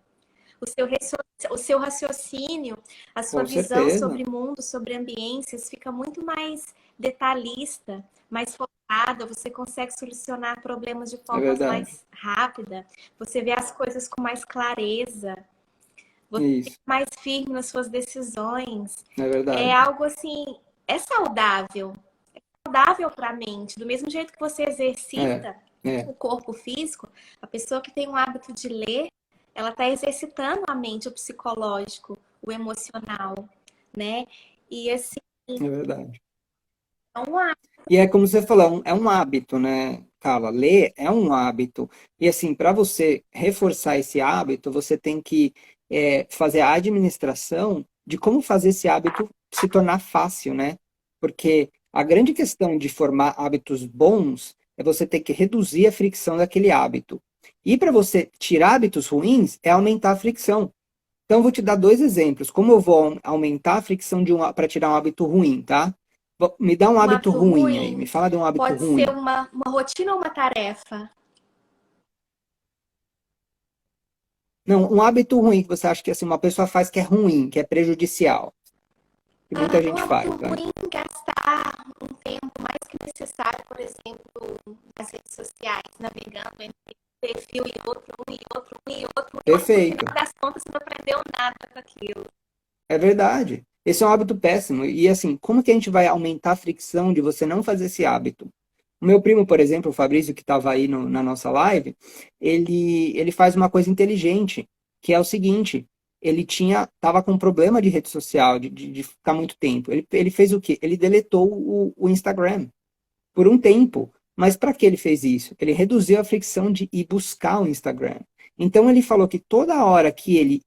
O seu raciocínio, a sua com visão certeza. sobre mundo, sobre ambiências, fica muito mais detalhista, mais focada, você consegue solucionar problemas de É forma verdade. mais rápida, você vê as coisas com mais clareza, você é Isso, mais firme nas suas decisões. é É verdade. algo assim, é saudável para a mente. Do mesmo jeito que você É, exercita é, o corpo físico, a pessoa que tem o hábito de ler, ela está exercitando a mente, o psicológico, o emocional, né? E assim, é verdade. é um hábito. E é como você falou, é um hábito, né, Carla? Ler é um hábito. E assim, para você reforçar esse hábito, você tem que fazer a administração de como fazer esse hábito se tornar fácil, né? Porque a grande questão de formar hábitos bons é você ter que reduzir a fricção daquele hábito. E para você tirar hábitos ruins, é aumentar a fricção. Então, eu vou te dar dois exemplos. Como eu vou aumentar a fricção para tirar um hábito ruim, tá? Me dá um Um hábito hábito ruim aí. Me ruim fala de um hábito pode ser ruim. uma rotina ou uma tarefa. Não, um hábito ruim que você acha que assim, uma pessoa faz que é ruim, que é prejudicial. Que muita Um gente hábito faz, vai. ruim gastar um tempo mais que necessário, por exemplo, nas redes sociais, navegando entre um perfil e outro, um e outro, um e outro, um e outro. No Perfeito. final das contas, você não aprendeu nada com aquilo. É verdade. Esse é um hábito péssimo. E assim, como que a gente vai aumentar a fricção de você não fazer esse hábito? O meu primo, por exemplo, o Fabrício, que estava aí na nossa live, ele faz uma coisa inteligente, que é o seguinte, ele estava com um problema de rede social, de ficar muito tempo. Ele fez o quê? Ele deletou o Instagram por um tempo. Mas para que ele fez isso? Ele reduziu a fricção de ir buscar o Instagram. Então ele falou que toda hora que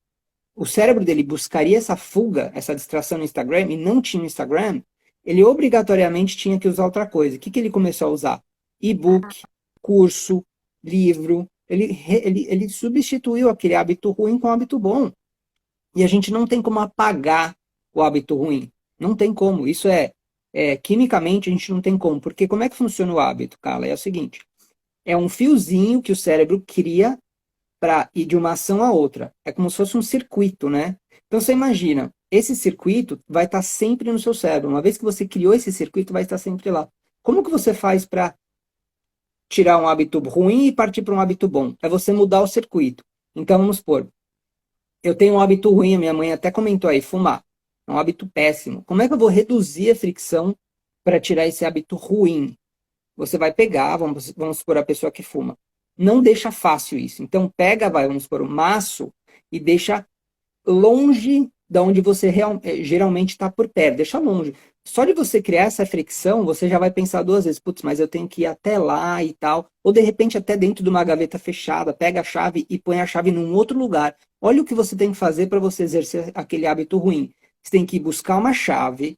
o cérebro dele buscaria essa fuga, essa distração no Instagram, e não tinha o Instagram, ele obrigatoriamente tinha que usar outra coisa. O que ele começou a usar? E-book, curso, livro. Ele substituiu aquele hábito ruim com um hábito bom. E a gente não tem como apagar o hábito ruim. Não tem como. Isso quimicamente a gente não tem como. Porque como é que funciona o hábito, Carla? É o seguinte: é um fiozinho que o cérebro cria para ir de uma ação a outra. É como se fosse um circuito, né? Então você imagina, esse circuito vai estar sempre no seu cérebro. Uma vez que você criou esse circuito, vai estar sempre lá. Como que você faz para tirar um hábito ruim e partir para um hábito bom? É você mudar o circuito. Então vamos supor, eu tenho um hábito ruim, a minha mãe até comentou aí, fumar. É um hábito péssimo. Como é que eu vou reduzir a fricção para tirar esse hábito ruim? Você vai pegar, vamos supor, a pessoa que fuma. Não deixa fácil isso. Então, pega, vamos supor, um maço e deixa longe da onde você geralmente está por perto. Deixa longe. Só de você criar essa fricção, você já vai pensar duas vezes, putz, mas eu tenho que ir até lá e tal. Ou de repente até dentro de uma gaveta fechada, pega a chave e põe a chave num outro lugar. Olha o que você tem que fazer para você exercer aquele hábito ruim. Você tem que ir buscar uma chave,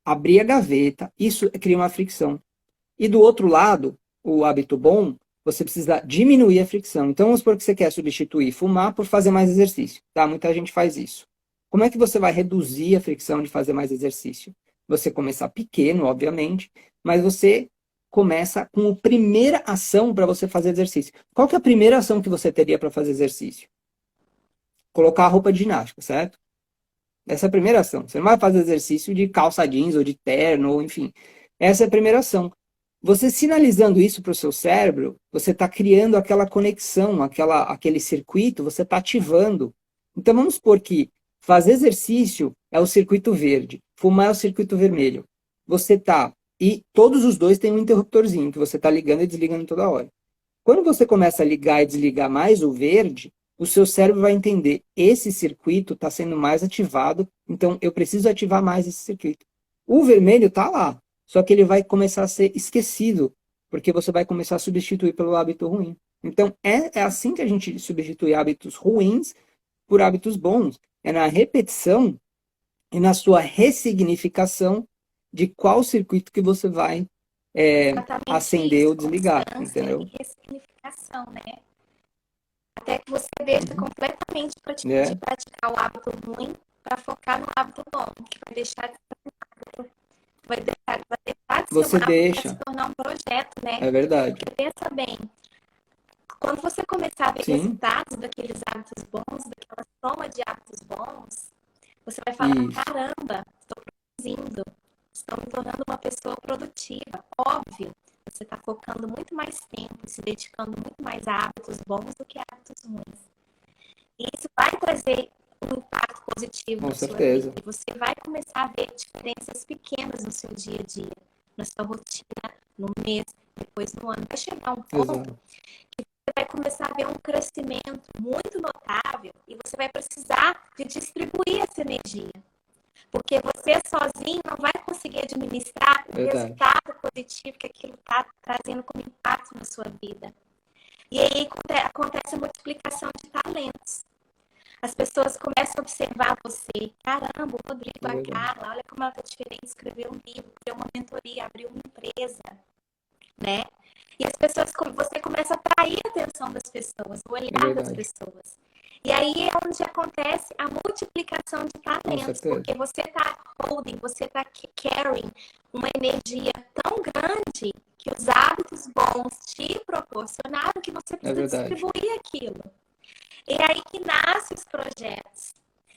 abrir a gaveta, isso cria uma fricção. E do outro lado, o hábito bom, você precisa diminuir a fricção. Então, vamos supor que você quer substituir fumar por fazer mais exercício, tá? Muita gente faz isso. Como é que você vai reduzir a fricção de fazer mais exercício? Você começar pequeno, obviamente, mas você começa com a primeira ação para você fazer exercício. Qual que é a primeira ação que você teria para fazer exercício? Colocar a roupa de ginástica, certo? Essa é a primeira ação. Você não vai fazer exercício de calça jeans ou de terno, ou enfim. Essa é a primeira ação. Você sinalizando isso para o seu cérebro, você está criando aquela conexão, aquele circuito, você está ativando. Então vamos supor que fazer exercício é o circuito verde, fumar é o circuito vermelho. Você tá, e todos os dois têm um interruptorzinho que você está ligando e desligando toda hora. Quando você começa a ligar e desligar mais o verde, o seu cérebro vai entender, esse circuito está sendo mais ativado, então eu preciso ativar mais esse circuito. O vermelho está lá, só que ele vai começar a ser esquecido, porque você vai começar a substituir pelo hábito ruim. Então é assim que a gente substitui hábitos ruins por hábitos bons. É na repetição e na sua ressignificação de qual circuito que você vai Exatamente acender isso, ou desligar, constância entendeu? e ressignificação, né? até que você deixa Uhum. completamente de É, praticar o hábito ruim para focar no hábito bom, que vai deixar de ser um hábito, vai deixar de ser um você hábito para se deixa, tornar um projeto, né? é verdade. Porque pensa bem, quando você começar a ver Sim, resultados daqueles hábitos bons, daquela soma de hábitos bons, você vai falar, isso, caramba, estou produzindo, estou me tornando uma pessoa produtiva. Óbvio, você está focando muito mais tempo, se dedicando muito mais a hábitos bons do que a hábitos ruins. E isso vai trazer um impacto positivo com na sua vida. certeza. E você vai começar a ver diferenças pequenas no seu dia a dia, na sua rotina, no mês, depois no ano. Vai chegar um ponto Exato, que você vai começar a ver um crescimento muito notável e você vai precisar de distribuir essa energia. Porque você sozinho não vai conseguir administrar o verdade. resultado positivo que aquilo está trazendo como impacto na sua vida. E aí acontece a multiplicação de talentos. As pessoas começam a observar você. Caramba, o Rodrigo, É a verdade. Carla, olha como ela está diferente, escreveu um livro, criou uma mentoria, abriu uma empresa, né? E as pessoas, você começa a atrair a atenção das pessoas, o É olhar das verdade. pessoas. E aí é onde acontece a multiplicação de Com talentos, certeza. porque você está holding, você está carrying uma energia tão grande que os hábitos bons te proporcionaram que você É precisa verdade. distribuir aquilo. E é aí que nascem os projetos,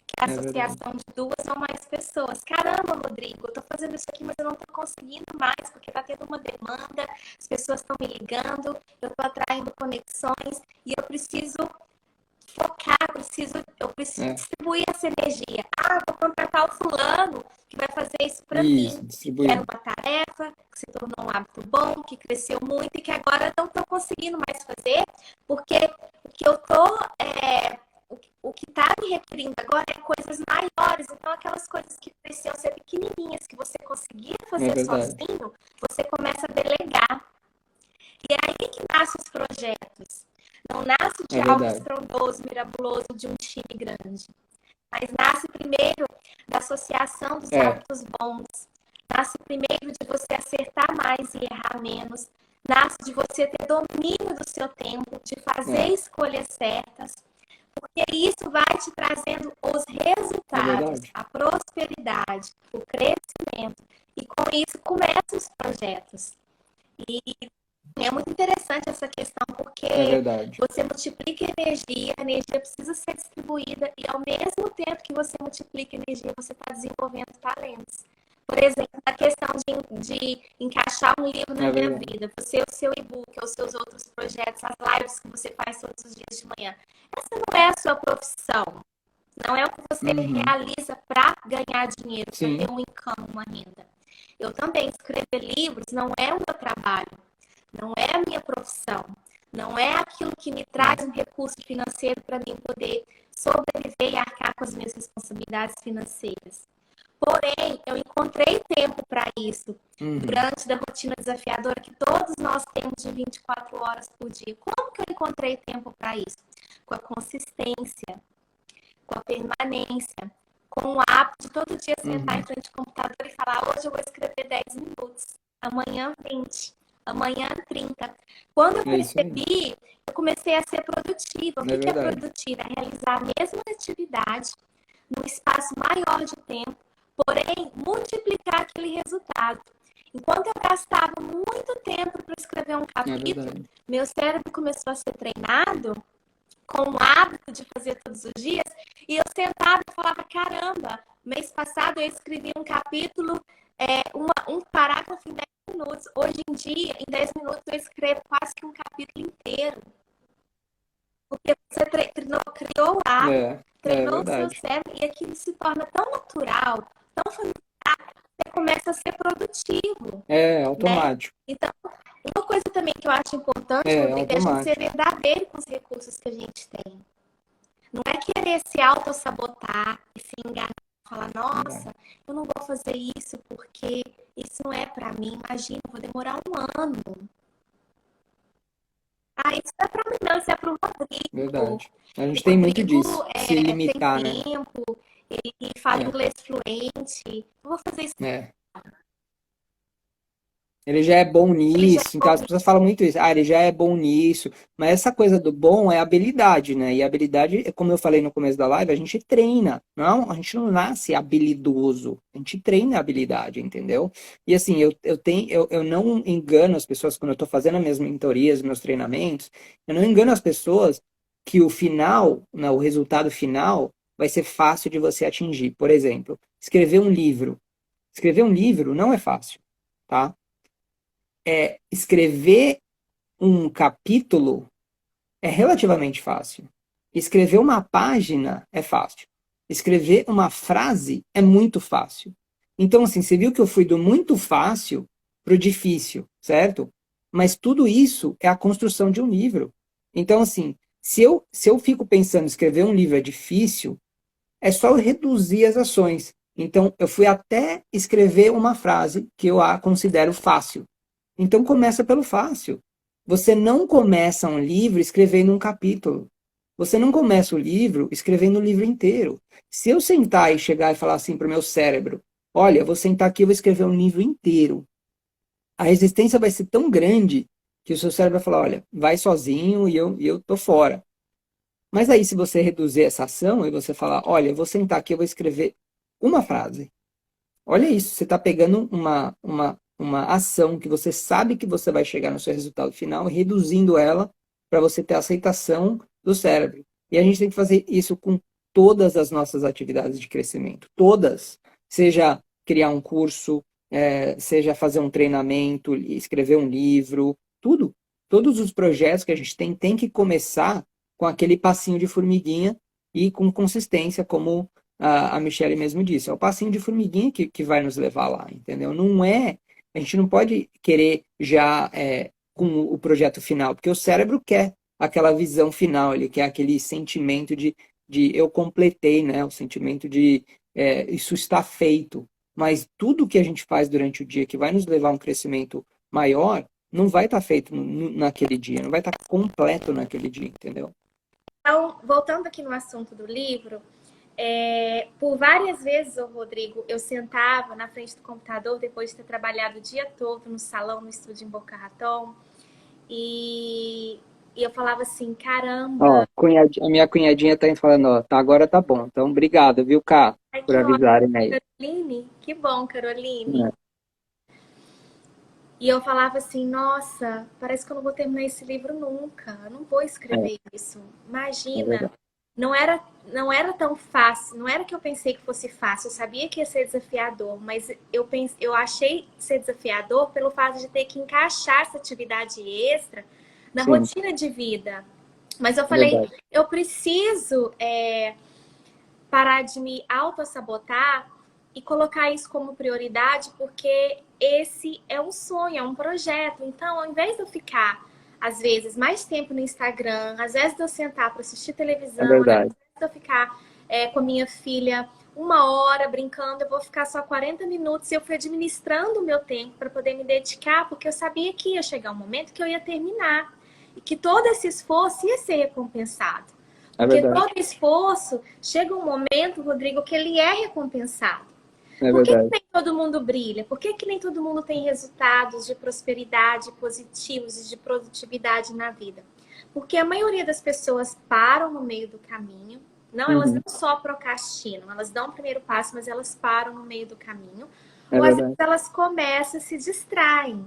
que é a É verdade. associação de duas ou mais pessoas. Caramba, Rodrigo, eu estou fazendo isso aqui, mas eu não estou conseguindo mais, porque está tendo uma demanda, as pessoas estão me ligando, eu estou atraindo conexões e eu preciso focar, eu preciso É. distribuir essa energia. Ah, vou contratar o fulano que vai fazer isso para Isso, mim. Que era distribuir. uma tarefa, que se tornou um hábito bom, que cresceu muito e que agora eu não estou conseguindo mais fazer, porque o que eu estou, o que está me requerindo agora é coisas maiores. Então, aquelas coisas que pareciam ser pequenininhas, que você conseguia É fazer verdade. sozinho, você começa a delegar. E é aí que nascem os projetos. Não nasce de É algo verdade. estrondoso, mirabuloso, de um time grande. Mas nasce primeiro da associação dos É, hábitos bons. Nasce primeiro de você acertar mais e errar menos. Nasce de você ter domínio do seu tempo, de fazer é, escolhas certas. Porque isso vai te trazendo os é resultados, verdade. a prosperidade, o crescimento. E com isso começam os projetos. E é muito interessante essa questão, porque É verdade. você multiplica a energia precisa ser distribuída, e ao mesmo tempo que você multiplica energia, você está desenvolvendo talentos. Por exemplo, a questão de encaixar um livro na É minha verdade. vida, você, o seu e-book, os seus outros projetos, as lives que você faz todos os dias de manhã. Essa não é a sua profissão, não é o que você Uhum. realiza para ganhar dinheiro, para ter Sim, um income, uma renda. Eu também escrever livros não é o meu trabalho, não é a minha profissão, não é aquilo que me é. traz um recurso financeiro para mim poder sobreviver e arcar com as minhas responsabilidades financeiras. Porém, eu encontrei tempo para isso Uhum. durante a rotina desafiadora que todos nós temos de 24 horas por dia. Como que eu encontrei tempo para isso? Com a consistência, com a permanência, com o hábito de todo dia sentar em Uhum. frente ao computador e falar: hoje eu vou escrever 10 minutos, amanhã 20, amanhã 30. Quando eu É isso aí. percebi, eu comecei a ser produtiva. O É que é verdade. produtiva? É realizar a mesma atividade num espaço maior de tempo, porém multiplicar aquele resultado. Enquanto eu gastava muito tempo para escrever um É capítulo, verdade. meu cérebro começou a ser treinado com o hábito de fazer todos os dias, e eu sentava e falava: caramba, mês passado eu escrevi um capítulo, um parágrafo em 10 minutos. Hoje em dia, em 10 minutos, eu escrevo quase que um capítulo inteiro. Porque você criou o hábito, É treinou o seu verdade. cérebro, e aquilo se torna tão natural, tão familiar, que você começa a ser produtivo, É né? automático. Então, uma coisa também que eu acho importante, É Rodrigo, é a gente ser automático. verdadeiro com os recursos que a gente tem. Não é querer se auto-sabotar e se enganar, falar: Verdade. nossa, eu não vou fazer isso porque isso não é para mim. Imagina, eu vou demorar um ano. Ah, isso não é para mim, não, isso é para o Rodrigo. Verdade. A O gente tem muito Rodrigo disso. Se tem limitar, né? tempo, ele fala É. inglês fluente. Eu vou fazer isso. É. Ele já é bom Ele já nisso, então as pessoas falam muito isso, ele já é bom nisso, mas essa coisa do bom é habilidade, né? E habilidade, como eu falei no começo da live, a gente treina, não, a gente não nasce habilidoso, a gente treina a habilidade, entendeu? E assim, eu não engano as pessoas quando eu estou fazendo as minhas mentorias, meus treinamentos, eu não engano as pessoas que o final, né, o resultado final vai ser fácil de você atingir. Por exemplo, escrever um livro. Escrever um livro não é fácil, tá? Escrever um capítulo é relativamente fácil. Escrever uma página é fácil. Escrever uma frase é muito fácil. Então, assim, você viu que eu fui do muito fácil para o difícil, certo? Mas tudo isso é a construção de um livro. Então, assim, se eu fico pensando escrever um livro é difícil, é só eu reduzir as ações. Então, eu fui até escrever uma frase que eu a considero fácil. Então começa pelo fácil. Você não começa um livro escrevendo um capítulo. Você não começa o livro escrevendo o livro inteiro. Se eu sentar e chegar e falar assim para o meu cérebro, olha, eu vou sentar aqui e vou escrever um livro inteiro, a resistência vai ser tão grande que o seu cérebro vai falar, olha, vai sozinho e eu tô fora. Mas aí se você reduzir essa ação e você falar, olha, eu vou sentar aqui e eu vou escrever uma frase. Olha isso, você está pegando uma ação que você sabe que você vai chegar no seu resultado final e reduzindo ela para você ter aceitação do cérebro. E a gente tem que fazer isso com todas as nossas atividades de crescimento. Todas. Seja criar um curso, seja fazer um treinamento, escrever um livro, tudo. Todos os projetos que a gente tem que começar com aquele passinho de formiguinha e com consistência, como a Michelle mesmo disse, é o passinho de formiguinha que vai nos levar lá, entendeu? Não é, a gente não pode querer já com o projeto final, porque o cérebro quer aquela visão final, ele quer aquele sentimento de eu completei, né? O sentimento de isso está feito. Mas tudo que a gente faz durante o dia que vai nos levar a um crescimento maior, não vai estar feito naquele dia, não vai estar completo naquele dia, entendeu? Então, voltando aqui no assunto do livro, por várias vezes, Rodrigo, eu sentava na frente do computador depois de ter trabalhado o dia todo no salão, no estúdio em Boca Raton, e, e eu falava assim, Ó, caramba, a minha cunhadinha tá falando, ó, tá, agora tá bom. Então, obrigado, viu, Cá, ai por que ótimo, avisarem aí. Caroline, que bom, Caroline. É, E eu falava assim, nossa, parece que eu não vou terminar esse livro nunca, eu não vou escrever isso. é Imagina, verdade. não era tão fácil, não era que eu pensei que fosse fácil, eu sabia que ia ser desafiador, mas eu achei ser desafiador pelo fato de ter que encaixar essa atividade extra na Sim, rotina de vida. Mas eu é falei, verdade. eu preciso parar de me autossabotar e colocar isso como prioridade, porque esse é um sonho, é um projeto. Então, ao invés de eu ficar, às vezes, mais tempo no Instagram, às vezes de eu sentar para assistir É televisão, às verdade. vezes de eu ficar com a minha filha 1 hora brincando, eu vou ficar só 40 minutos e eu fui administrando o meu tempo para poder me dedicar, porque eu sabia que ia chegar um momento que eu ia terminar e que todo esse esforço ia ser recompensado. É Porque verdade. todo esforço chega um momento, Rodrigo, que ele é recompensado. É Por que que verdade. nem todo mundo brilha? Por que que nem todo mundo tem resultados de prosperidade positivos e de produtividade na vida? Porque a maioria das pessoas param no meio do caminho. Não, elas Uhum. não só procrastinam, elas dão o primeiro passo, mas elas param no meio do caminho. É Ou às vezes verdade. elas começam e se distraem,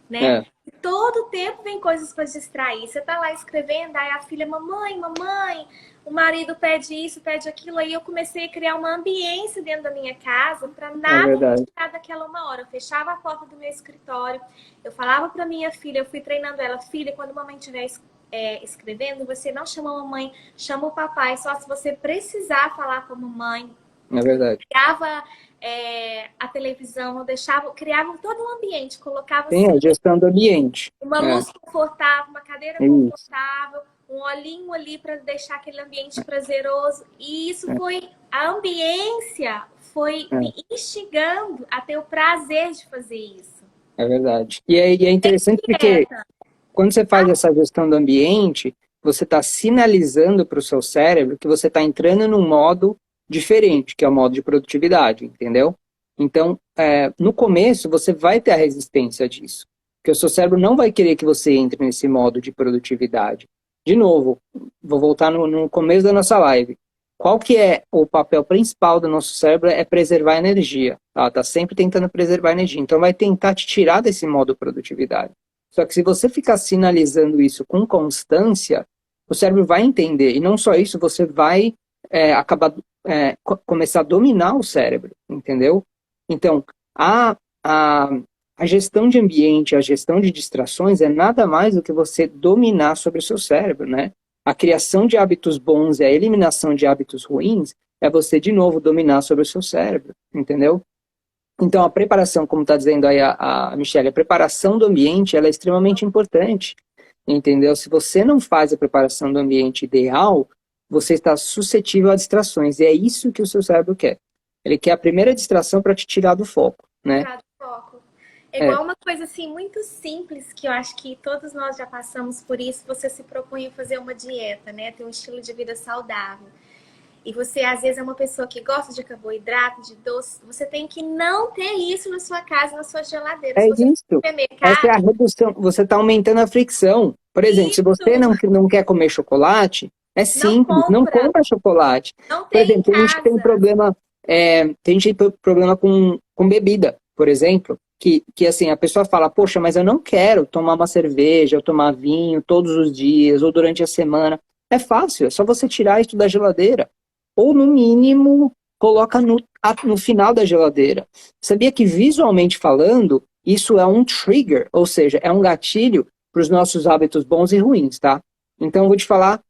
né? É, E todo tempo vem coisas para distrair. Você tá lá escrevendo, aí a filha, mamãe, mamãe, o marido pede isso, pede aquilo. Aí eu comecei a criar uma ambiência dentro da minha casa para é nada me verdade. tirar daquela 1 hora. Eu fechava a porta do meu escritório, eu falava para minha filha, eu fui treinando ela, filha, quando a mamãe estiver escrevendo, você não chama a mamãe, chama o papai. Só se você precisar falar com a mamãe. É verdade. Criava a televisão, eu deixava, criava todo um ambiente, colocava Tem assim a gestão do ambiente. uma É, luz confortável, uma cadeira isso. confortável, um olhinho ali para deixar aquele ambiente prazeroso. E isso É, foi, a ambiência foi é, me instigando a ter o prazer de fazer isso. é verdade. E é interessante porque Dieta. quando você faz essa gestão do ambiente, você está sinalizando para o seu cérebro que você está entrando num modo diferente, que é o modo de produtividade, entendeu? Então, no começo, você vai ter a resistência disso. Porque o seu cérebro não vai querer que você entre nesse modo de produtividade. De novo, vou voltar no começo da nossa live. Qual que é o papel principal do nosso cérebro? É preservar a energia. Tá sempre tentando preservar a energia. Então, vai tentar te tirar desse modo produtividade. Só que se você ficar sinalizando isso com constância, o cérebro vai entender. E não só isso, você vai acabar começar a dominar o cérebro, entendeu? Então, a, a, a gestão de ambiente, a gestão de distrações é nada mais do que você dominar sobre o seu cérebro, né? A criação de hábitos bons e a eliminação de hábitos ruins é você, de novo, dominar sobre o seu cérebro, entendeu? Então, a preparação, como está dizendo aí a Michelle, a preparação do ambiente ela é extremamente importante, entendeu? Se você não faz a preparação do ambiente ideal, você está suscetível a distrações, e é isso que o seu cérebro quer. Ele quer a primeira distração para te tirar do foco, né? Tirar do foco. É igual uma coisa assim muito simples que eu acho que todos nós já passamos por isso. Você se propõe a fazer uma dieta, né? Ter um estilo de vida saudável. E você, às vezes, é uma pessoa que gosta de carboidrato, de doce. Você tem que não ter isso na sua casa, na sua geladeira. É Se você for isso. no supermercado... Essa é a redução. Você está aumentando a fricção. Por exemplo, se você Isso! não quer comer chocolate, é Não simples, não compra! compra chocolate. Não Por tem em exemplo, tem gente que tem casa! problema, tem gente que tem problema com bebida, por exemplo, que assim, a pessoa fala, poxa, mas eu não quero tomar uma cerveja, ou tomar vinho todos os dias, ou durante a semana. É fácil, é só você tirar isso da geladeira. Ou, no mínimo, coloca no final da geladeira. Sabia que, visualmente falando, isso é um trigger, ou seja, é um gatilho para os nossos hábitos bons e ruins, tá? Então, eu vou te falar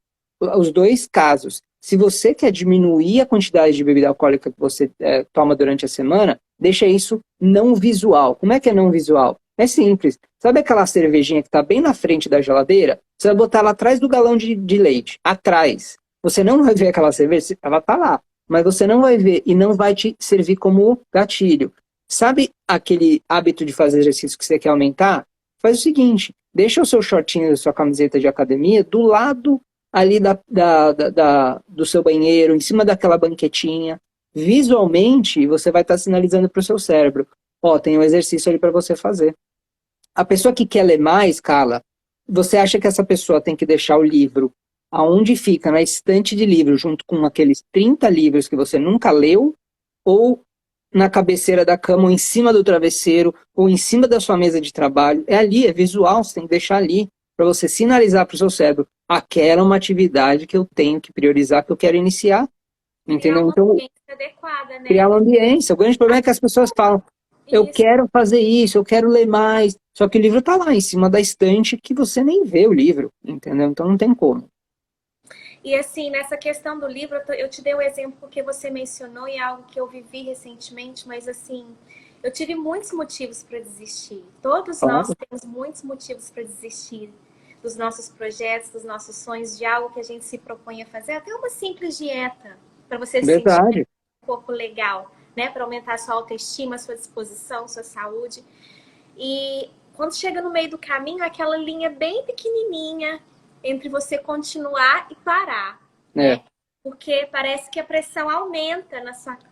os dois casos. Se você quer diminuir a quantidade de bebida alcoólica que você toma durante a semana, deixa isso não visual. Como é que é não visual? É simples. Sabe aquela cervejinha que está bem na frente da geladeira? Você vai botar ela atrás do galão de leite. Atrás. Você não vai ver aquela cerveja, ela está lá. Mas você não vai ver e não vai te servir como gatilho. Sabe aquele hábito de fazer exercício que você quer aumentar? Faz o seguinte, deixa o seu shortinho da sua camiseta de academia do lado ali do seu banheiro, em cima daquela banquetinha. Visualmente, você vai estar sinalizando para o seu cérebro, ó, tem um exercício ali para você fazer. A pessoa que quer ler mais, Carla, você acha que essa pessoa tem que deixar o livro aonde fica, na estante de livros, junto com aqueles 30 livros que você nunca leu, ou na cabeceira da cama, ou em cima do travesseiro, ou em cima da sua mesa de trabalho? É ali, é visual, você tem que deixar ali, para você sinalizar para o seu cérebro, aquela é uma atividade que eu tenho que priorizar, que eu quero iniciar, Criar entendeu? uma Então, ambiência adequada, criar né? uma ambiência. O grande problema é que as pessoas falam, eu Isso. quero fazer isso, eu quero ler mais, só que o livro está lá, em cima da estante, que você nem vê o livro, entendeu? Então não tem como. E assim, nessa questão do livro, eu te dei o exemplo porque você mencionou e é algo que eu vivi recentemente, mas assim, eu tive muitos motivos para desistir. Todos nós Claro, temos muitos motivos para desistir dos nossos projetos, dos nossos sonhos, de algo que a gente se propõe a fazer, até uma simples dieta, para você se sentir verdade. um pouco legal, né? Para aumentar a sua autoestima, a sua disposição, a sua saúde. E quando chega no meio do caminho, aquela linha bem pequenininha entre você continuar e parar, É, né? Porque parece que a pressão aumenta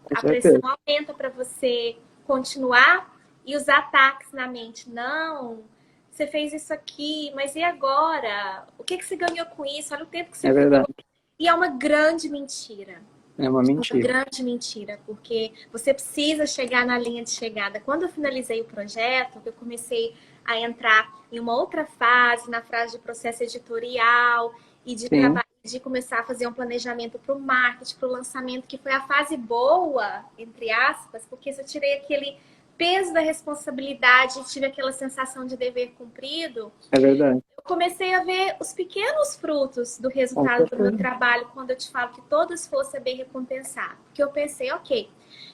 com a pressão certeza. aumenta para você continuar e os ataques na mente. Não, você fez isso aqui, mas e agora? O que você ganhou com isso? Olha o tempo que você É ficou. verdade. E é uma grande mentira. É uma Uma mentira. grande mentira, porque você precisa chegar na linha de chegada. Quando eu finalizei o projeto, eu comecei a entrar em uma outra fase, na fase de processo editorial e de Sim, trabalho, de começar a fazer um planejamento para o marketing, para o lançamento, que foi a fase boa, entre aspas, porque eu tirei aquele peso da responsabilidade, tive aquela sensação de dever cumprido. é verdade. Eu comecei a ver os pequenos frutos do Com resultado do meu certeza. trabalho quando eu te falo que todo esforço é bem recompensado. Porque eu pensei, ok,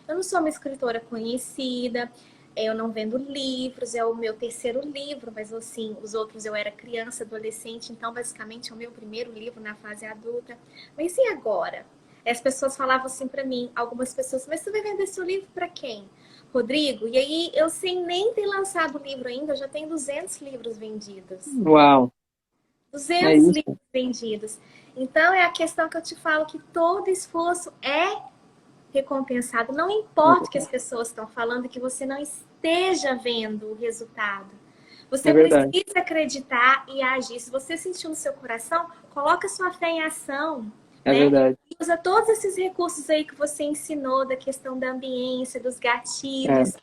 eu não sou uma escritora conhecida, eu não vendo livros, é o meu terceiro livro, mas assim, os outros eu era criança, adolescente, então basicamente é o meu primeiro livro na fase adulta. Mas e agora? As pessoas falavam assim para mim, algumas pessoas, mas você vai vender seu livro para quem? Rodrigo, e aí eu sem nem ter lançado o livro ainda, eu já tenho 200 livros vendidos. Uau, é 200 isso. livros vendidos. Então é a questão que eu te falo que todo esforço é recompensado. Não importa o que as pessoas estão falando, que você não esteja vendo o resultado. Você É verdade, precisa acreditar e agir. Se você sentiu no seu coração, coloca sua fé em ação, é né? verdade. E usa todos esses recursos aí que você ensinou, da questão da ambiência, dos É, gatilhos,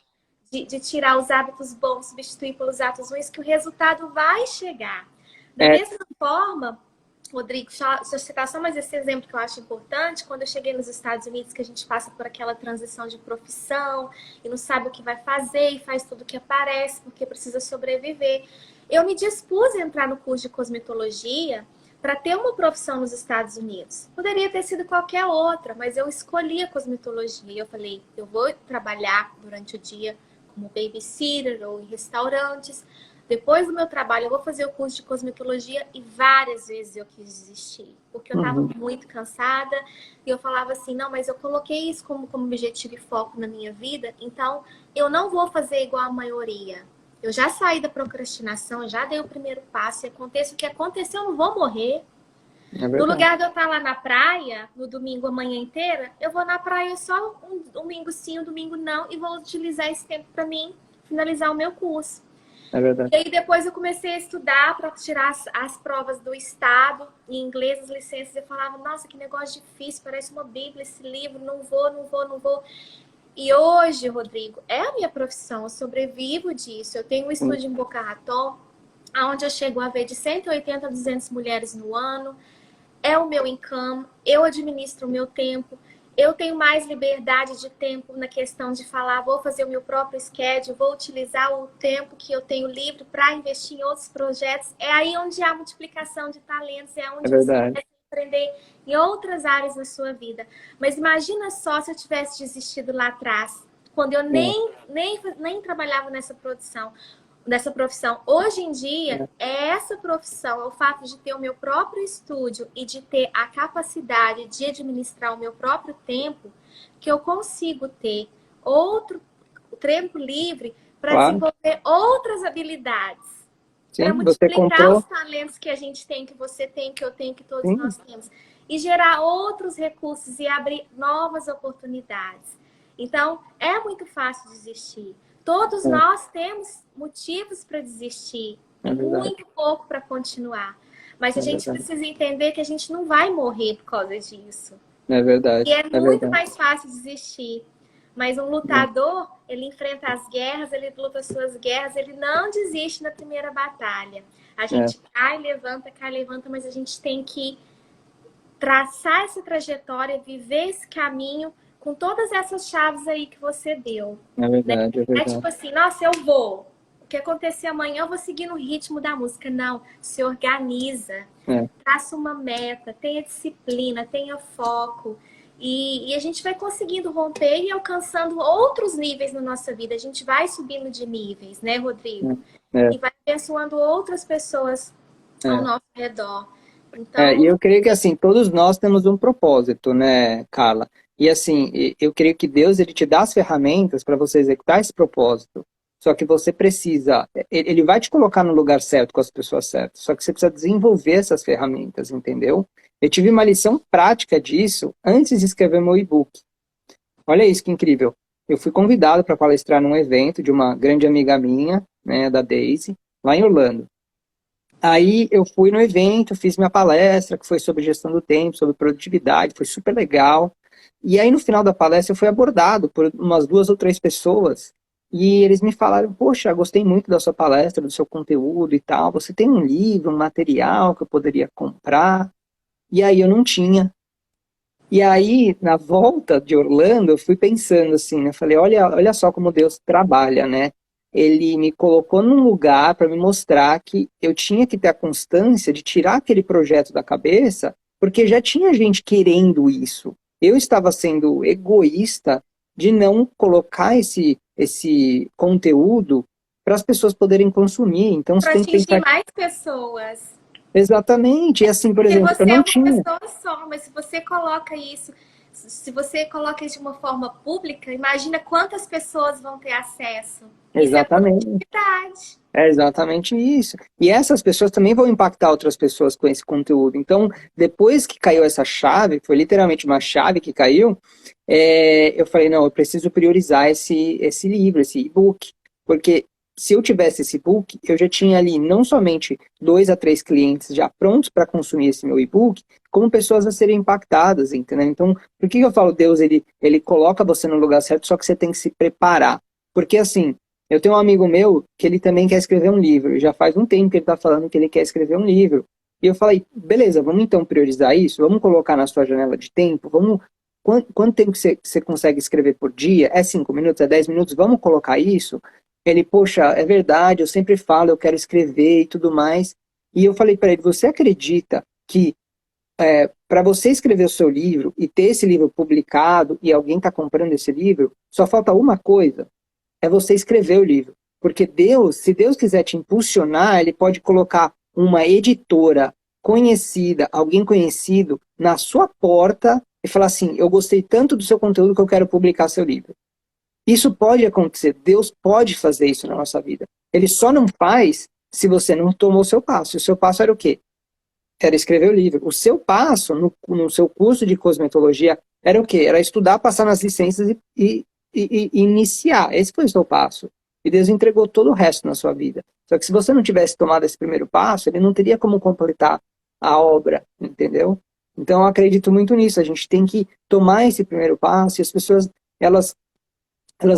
de tirar os hábitos bons, substituir pelos hábitos ruins, que o resultado vai chegar. Da é, mesma forma, Rodrigo, deixa eu citar só mais esse exemplo que eu acho importante. Quando eu cheguei nos Estados Unidos, que a gente passa por aquela transição de profissão e não sabe o que vai fazer e faz tudo o que aparece porque precisa sobreviver. Eu me dispus a entrar no curso de cosmetologia para ter uma profissão nos Estados Unidos. Poderia ter sido qualquer outra, mas eu escolhi a cosmetologia. E eu falei, eu vou trabalhar durante o dia como babysitter ou em restaurantes. Depois do meu trabalho, eu vou fazer o curso de cosmetologia e várias vezes eu quis desistir, porque eu estava uhum, muito cansada e eu falava assim, não, mas eu coloquei isso como objetivo e foco na minha vida, então eu não vou fazer igual a maioria. Eu já saí da procrastinação, eu já dei o primeiro passo e aconteça o que acontecer, eu não vou morrer. é No verdade, lugar de eu estar lá na praia, no domingo a manhã inteira, eu vou na praia só um domingo sim, um domingo não, e vou utilizar esse tempo para mim finalizar o meu curso. é verdade. E aí depois eu comecei a estudar para tirar as provas do estado em inglês, as licenças. Eu falava, nossa, que negócio difícil, parece uma bíblia esse livro, não vou, não vou, não vou. E hoje, Rodrigo, é a minha profissão, eu sobrevivo disso. Eu tenho um Sim, estúdio em Boca Raton, onde eu chego a ver de 180 a 200 mulheres no ano. É o meu income, eu administro o meu tempo, eu tenho mais liberdade de tempo na questão de falar, vou fazer o meu próprio schedule, vou utilizar o tempo que eu tenho livre para investir em outros projetos. É aí onde há multiplicação de talentos, é é onde você verdade. começa a aprender em outras áreas da sua vida. Mas imagina só se eu tivesse desistido lá atrás, quando eu É, nem trabalhava nessa profissão. Hoje em dia, é, é essa profissão, é o fato de ter o meu próprio estúdio e de ter a capacidade de administrar o meu próprio tempo, que eu consigo ter outro tempo livre para claro, desenvolver outras habilidades, para sim, você multiplicar os comprou, talentos que a gente tem, que você tem, que eu tenho, que todos sim, nós temos, e gerar outros recursos e abrir novas oportunidades. Então, é muito fácil desistir. Todos é, nós temos motivos para desistir e é verdade, muito pouco para continuar. Mas a é gente verdade, precisa entender que a gente não vai morrer por causa disso. é E verdade, é é muito verdade. mais fácil desistir. Mas um É, lutador, ele enfrenta as guerras, ele luta suas guerras, ele não desiste na primeira batalha. A é, gente cai, levanta, mas a gente tem que traçar essa trajetória, viver esse caminho com todas essas chaves aí que você deu. é Né? verdade, é É verdade. tipo assim, nossa, eu vou. O que acontecer amanhã, eu vou seguir no ritmo da música. Não, se organiza, É, traça uma meta, tenha disciplina, tenha foco. E a gente vai conseguindo romper e alcançando outros níveis na nossa vida. A gente vai subindo de níveis, né, Rodrigo? é, E vai abençoando outras pessoas ao é. nosso redor. E Então, eu creio que assim, todos nós temos um propósito, né, Carla? E assim, eu creio que Deus ele te dá as ferramentas para você executar esse propósito. Só que você precisa, ele vai te colocar no lugar certo com as pessoas certas. Só que você precisa desenvolver essas ferramentas, entendeu? Eu tive uma lição prática disso antes de escrever meu e-book. Olha isso que incrível. Eu fui convidado para palestrar num evento de uma grande amiga minha, né, da Daisy, lá em Orlando. Aí eu fui no evento, fiz minha palestra, que foi sobre gestão do tempo, sobre produtividade, foi super legal. E aí no final da palestra eu fui abordado por umas duas ou três pessoas e eles me falaram, poxa, gostei muito da sua palestra, do seu conteúdo e tal, você tem um livro, um material que eu poderia comprar? E aí eu não tinha. E aí, na volta de Orlando, eu fui pensando assim, né? Falei, olha só como Deus trabalha, né? Ele me colocou num lugar para me mostrar que eu tinha que ter a constância de tirar aquele projeto da cabeça, porque já tinha gente querendo isso. Eu estava sendo egoísta de não colocar esse conteúdo para as pessoas poderem consumir. Então, você para tem que atingir pensar mais pessoas. exatamente. E assim, por Porque exemplo, eu você é não uma tinha. pessoa só, mas se você coloca isso, se você coloca isso de uma forma pública, imagina quantas pessoas vão ter acesso. Isso é Exatamente. produtividade. É exatamente isso. E essas pessoas também vão impactar outras pessoas com esse conteúdo. Então, depois que caiu essa chave, foi literalmente uma chave que caiu, eu falei, não, eu preciso priorizar esse livro, esse e-book. Porque se eu tivesse esse e-book, eu já tinha ali não somente 2 a 3 clientes já prontos para consumir esse meu e-book, como pessoas a serem impactadas, entendeu? Então, por que eu falo, Deus, ele coloca você no lugar certo, só que você tem que se preparar. Porque assim, eu tenho um amigo meu que ele também quer escrever um livro. Já faz um tempo que ele está falando que ele quer escrever um livro. E eu falei, beleza, vamos então priorizar isso? Vamos colocar na sua janela de tempo? Quanto tempo que você consegue escrever por dia? É 5 minutos? É 10 minutos? Vamos colocar isso? Ele, poxa, é verdade, eu sempre falo, eu quero escrever e tudo mais. E eu falei para ele, você acredita que para você escrever o seu livro e ter esse livro publicado e alguém está comprando esse livro, só falta uma coisa, é você escrever o livro. Porque Deus, se Deus quiser te impulsionar, ele pode colocar uma editora conhecida, alguém conhecido, na sua porta e falar assim, eu gostei tanto do seu conteúdo que eu quero publicar seu livro. Isso pode acontecer, Deus pode fazer isso na nossa vida. Ele só não faz se você não tomou o seu passo. E o seu passo era o quê? Era escrever o livro. O seu passo no seu curso de cosmetologia era o quê? Era estudar, passar nas licenças e iniciar. Esse foi o seu passo. E Deus entregou todo o resto na sua vida. Só que se você não tivesse tomado esse primeiro passo, ele não teria como completar a obra, entendeu? Então eu acredito muito nisso. A gente tem que tomar esse primeiro passo e as pessoas, elas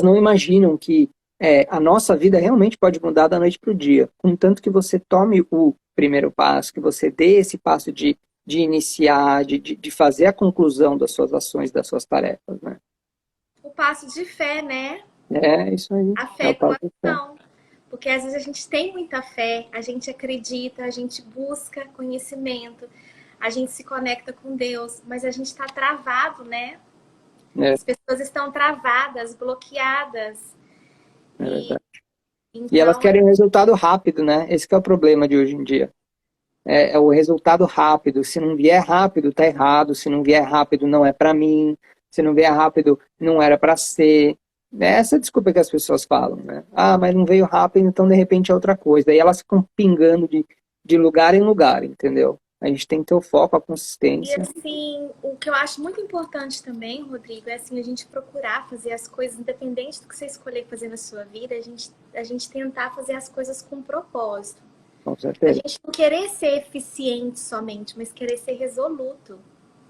não imaginam que a nossa vida realmente pode mudar da noite para o dia. Contanto que você tome o primeiro passo, que você dê esse passo de iniciar, de fazer a conclusão das suas ações, das suas tarefas, né? O passo de fé, né? É isso aí. A É fé o com passo a de fé. ação. Porque às vezes a gente tem muita fé, a gente acredita, a gente busca conhecimento, a gente se conecta com Deus, mas a gente está travado, né? É, As pessoas estão travadas, bloqueadas. é E verdade. E elas então, querem um resultado rápido, né? Esse que é o problema de hoje em dia. É o resultado rápido. Se não vier rápido, tá errado. Se não vier rápido, não é para mim. Se não vier rápido, não era para ser. É essa desculpa que as pessoas falam, né? Ah, mas não veio rápido, então de repente é outra coisa. E elas ficam pingando de lugar em lugar, entendeu? A gente tem que ter o foco, a e consistência. assim, o que eu acho muito importante também, Rodrigo, é assim, a gente procurar fazer as coisas, independente do que você escolher fazer na sua vida, a gente tentar fazer as coisas com propósito. Com A certeza. gente não querer ser eficiente somente, mas querer ser resoluto,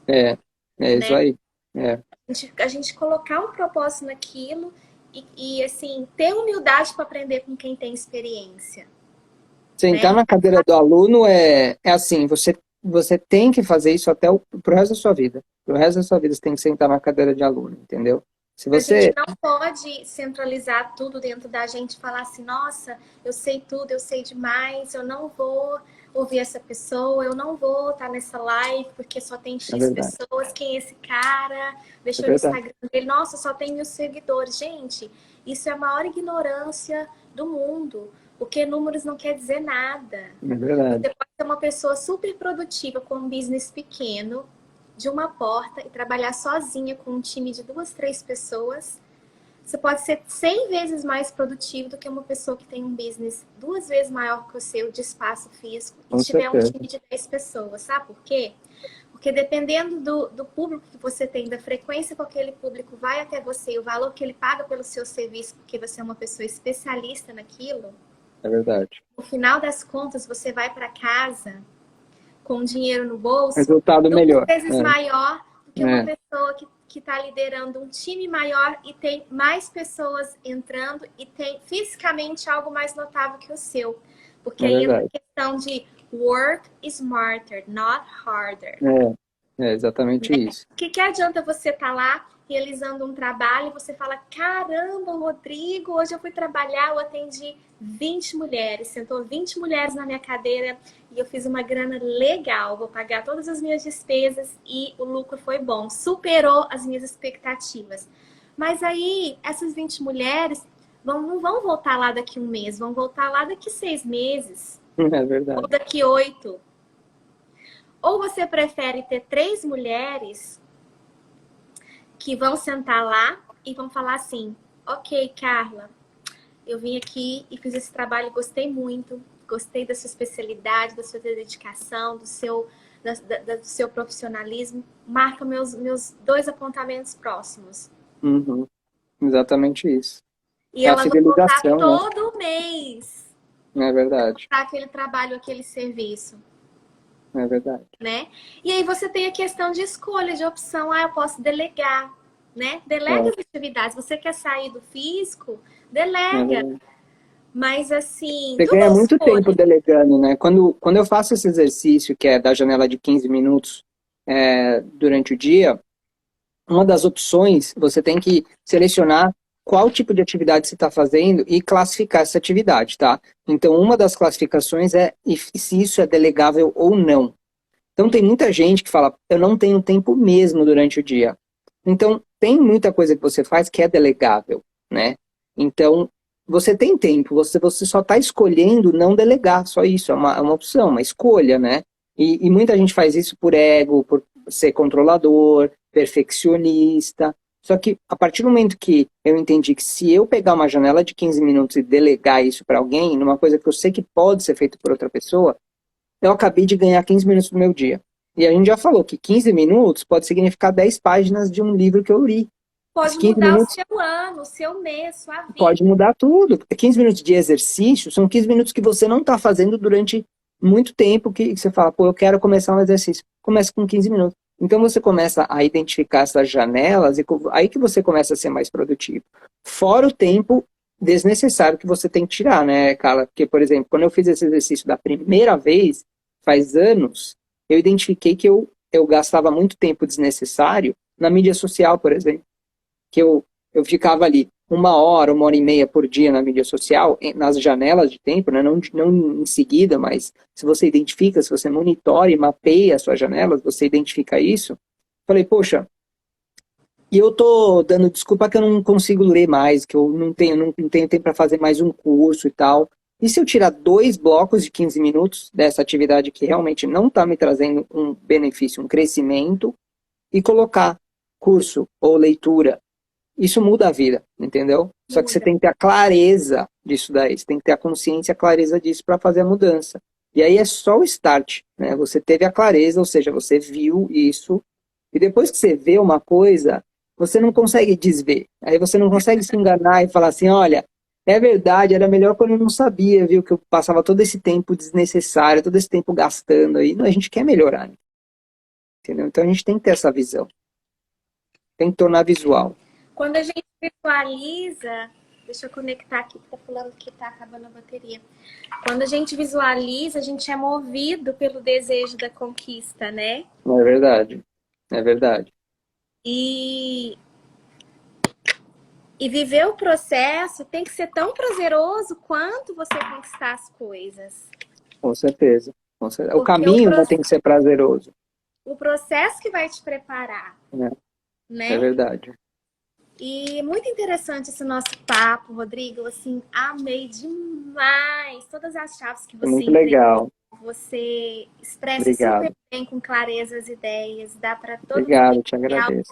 É, é isso né? aí. É. A gente colocar um propósito naquilo assim, ter humildade para aprender com quem tem experiência, Sentar né? na cadeira do aluno é assim, você tem que fazer isso até pro resto da sua vida. Pro resto da sua vida você tem que sentar na cadeira de aluno, entendeu? Se A gente você... não pode centralizar tudo dentro da gente e falar assim, nossa, eu sei tudo, eu sei demais, eu não vou ouvir essa pessoa, eu não vou estar nessa live porque só tem É X verdade, pessoas, quem é esse cara? é Deixa eu no verdade, Instagram dele, nossa, só tem 1.000 seguidores. Gente, isso é a maior ignorância do mundo, porque números não quer dizer nada. é verdade. Você pode ser uma pessoa super produtiva com um business pequeno, de uma porta, e trabalhar sozinha com um time de 2, 3 pessoas. Você pode ser 100 vezes mais produtivo do que uma pessoa que tem um business 2 vezes maior que o seu de espaço físico e Com tiver um certeza, time de 10 pessoas. Sabe por quê? Porque dependendo do público que você tem, da frequência com aquele público vai até você, o valor que ele paga pelo seu serviço, porque você é uma pessoa especialista naquilo, é verdade. no final das contas você vai para casa com dinheiro no bolso Resultado 2 melhor. vezes maior do que uma É, pessoa que está liderando um time maior e tem mais pessoas entrando e tem fisicamente algo mais notável que o seu. Porque é aí entra verdade. a questão de work smarter, not harder. É exatamente isso. O que adianta você estar lá realizando um trabalho e você fala, caramba, Rodrigo, hoje eu fui trabalhar, eu atendi 20 mulheres, sentou 20 mulheres na minha cadeira e eu fiz uma grana legal, vou pagar todas as minhas despesas e o lucro foi bom, superou as minhas expectativas. Mas aí, essas 20 mulheres não vão voltar lá daqui 1 mês, vão voltar lá daqui 6 meses, É ou verdade. daqui 8. Ou você prefere ter 3 mulheres que vão sentar lá e vão falar assim: ok, Carla, eu vim aqui e fiz esse trabalho, gostei muito, gostei da sua especialidade, da sua dedicação, do seu profissionalismo. Marca meus 2 apontamentos próximos. Uhum. Exatamente isso. E É a ela vai voltar fidelização, né? todo mês É verdade, para aquele trabalho, aquele serviço, é verdade. né? E aí você tem a questão de escolha, de opção. Ah, eu posso delegar, né? Delega É, as atividades. Você quer sair do físico? é Delega. verdade. Mas assim, Você tudo ganha é muito tempo escolha. delegando, né? Quando eu faço esse exercício, que é da janela de 15 minutos durante o dia, uma das opções, você tem que selecionar qual tipo de atividade você está fazendo e classificar essa atividade, tá? Então, uma das classificações é se isso é delegável ou não. Então, tem muita gente que fala, eu não tenho tempo mesmo durante o dia. Então, tem muita coisa que você faz que é delegável, né? Então, você tem tempo, você só está escolhendo não delegar, só isso, é uma opção, uma escolha, né? E muita gente faz isso por ego, por ser controlador, perfeccionista. Só que a partir do momento que eu entendi que se eu pegar uma janela de 15 minutos e delegar isso para alguém, numa coisa que eu sei que pode ser feito por outra pessoa, eu acabei de ganhar 15 minutos do meu dia. E a gente já falou que 15 minutos pode significar 10 páginas de um livro que eu li. Os Pode 15 mudar o minutos seu ano, o seu mês, sua pode vida. mudar tudo. 15 minutos de exercício são 15 minutos que você não está fazendo durante muito tempo, que você fala, pô, eu quero começar um exercício. Começa com 15 minutos. Então você começa a identificar essas janelas e aí que você começa a ser mais produtivo. Fora o tempo desnecessário que você tem que tirar, né, Carla? Porque, por exemplo, quando eu fiz esse exercício da primeira vez, faz anos, eu identifiquei que eu gastava muito tempo desnecessário na mídia social, por exemplo. Que eu ficava ali 1 hora e meia por dia na mídia social, nas janelas de tempo, né? Não em seguida, mas se você identifica, se você monitora e mapeia as suas janelas, você identifica isso. Falei, poxa, e eu tô dando desculpa que eu não consigo ler mais, que eu não tenho tempo para fazer mais um curso e tal. E se eu tirar 2 blocos de 15 minutos dessa atividade que realmente não está me trazendo um benefício, um crescimento, e colocar curso ou leitura, isso muda a vida, entendeu? Só que você Muda. tem que ter a clareza disso daí, você tem que ter a consciência, a clareza disso para fazer a mudança. E aí é só o start, né? Você teve a clareza, ou seja, você viu isso, e depois que você vê uma coisa, você não consegue desver. Aí você não consegue se enganar e falar assim, olha, é verdade, era melhor quando eu não sabia, viu, que eu passava todo esse tempo desnecessário, todo esse tempo gastando aí. Não, a gente quer melhorar, entendeu? Então a gente tem que ter essa visão, tem que tornar visual. Quando a gente visualiza, deixa eu conectar aqui, que tá falando que tá acabando a bateria. Quando a gente visualiza, a gente é movido pelo desejo da conquista, né? Não é verdade? É verdade. E, e viver o processo tem que ser tão prazeroso quanto você conquistar as coisas. Com certeza. Com certeza. O Porque caminho, né, tem que ser prazeroso, o processo que vai te preparar, né? É né? verdade. E muito interessante esse nosso papo, Rodrigo. Assim, amei demais todas as chaves que É você muito entregou. legal. Você expressa super Obrigado. bem, com clareza as ideias, dá para todo mundo Obrigado, te entender algo agradeço.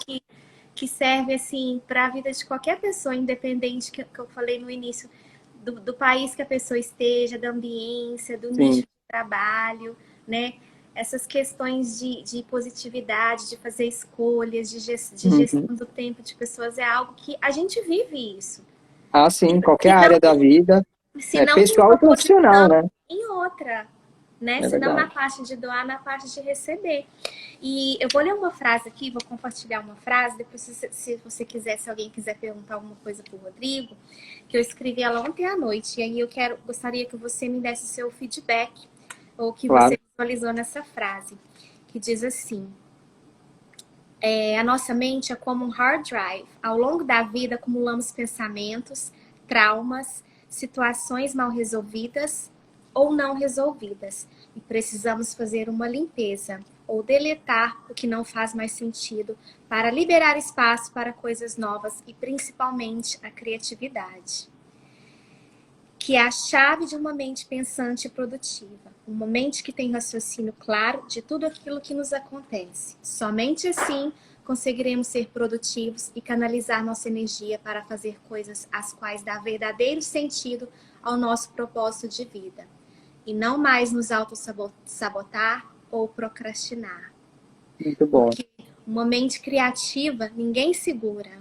que serve assim para a vida de qualquer pessoa, independente que eu falei no início, do país que a pessoa esteja, da ambiência, do nicho Sim. de trabalho, né? Essas questões de positividade, de fazer escolhas, de gestão Uhum. do tempo de pessoas, é algo que a gente vive isso. Ah, sim, qualquer Se não, área da vida, se não em pessoal uma e profissional, posição, né? em outra, né? É Se não na verdade. parte de doar, na parte de receber. E eu vou ler uma frase aqui, vou compartilhar uma frase, depois se você quiser, se alguém quiser perguntar alguma coisa para o Rodrigo, que eu escrevi ela ontem à noite, e aí gostaria que você me desse seu feedback, ou que Claro. você visualizou nessa frase, que diz assim: a nossa mente é como um hard drive. Ao longo da vida acumulamos pensamentos, traumas, situações mal resolvidas ou não resolvidas. E precisamos fazer uma limpeza ou deletar o que não faz mais sentido para liberar espaço para coisas novas e principalmente a criatividade, que é a chave de uma mente pensante e produtiva. Uma mente que tem raciocínio claro de tudo aquilo que nos acontece. Somente assim conseguiremos ser produtivos e canalizar nossa energia para fazer coisas as quais dá verdadeiro sentido ao nosso propósito de vida. E não mais nos auto-sabotar ou procrastinar. Muito bom. Porque uma mente criativa ninguém segura.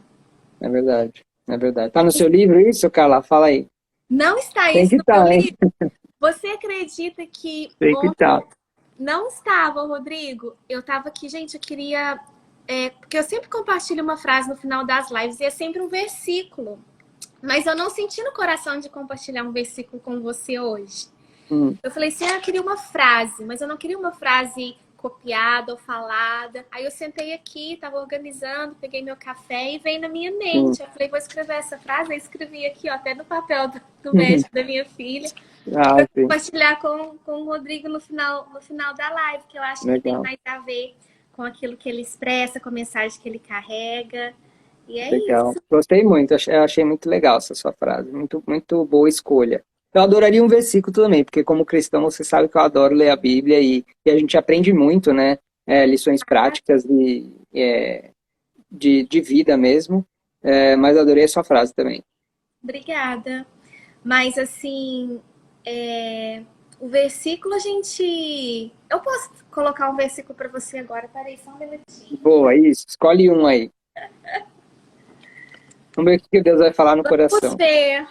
É verdade. É verdade. Tá no seu livro isso, Carla? Fala aí. Não está Tem isso que no meu estar, hein? livro. Você acredita que Tem que estar. não estava, Rodrigo? Eu estava aqui, gente, eu queria... porque eu sempre compartilho uma frase no final das lives e é sempre um versículo. Mas eu não senti no coração de compartilhar um versículo com você hoje. Eu falei assim, eu queria uma frase, mas eu não queria uma frase copiada ou falada. Aí eu sentei aqui, estava organizando, peguei meu café e veio na minha mente. Eu falei, vou escrever essa frase. Aí escrevi aqui, ó, até no papel do médico da minha filha. Ah, Para sim. compartilhar com o Rodrigo no final da live, que eu acho que tem Legal. mais a ver com aquilo que ele expressa, com a mensagem que ele carrega. E é Legal. isso. Gostei muito. Achei muito legal essa sua frase. Muito, muito boa escolha. Eu adoraria um versículo também, porque como cristão você sabe que eu adoro ler a Bíblia e a gente aprende muito, né? Lições práticas de vida mesmo. Mas adorei a sua frase também. Obrigada. Mas assim, o versículo a gente... Eu posso colocar um versículo para você agora? Peraí, só um minutinho. Boa, isso. Escolhe um aí. Vamos ver o que Deus vai falar no coração. Vamos ver.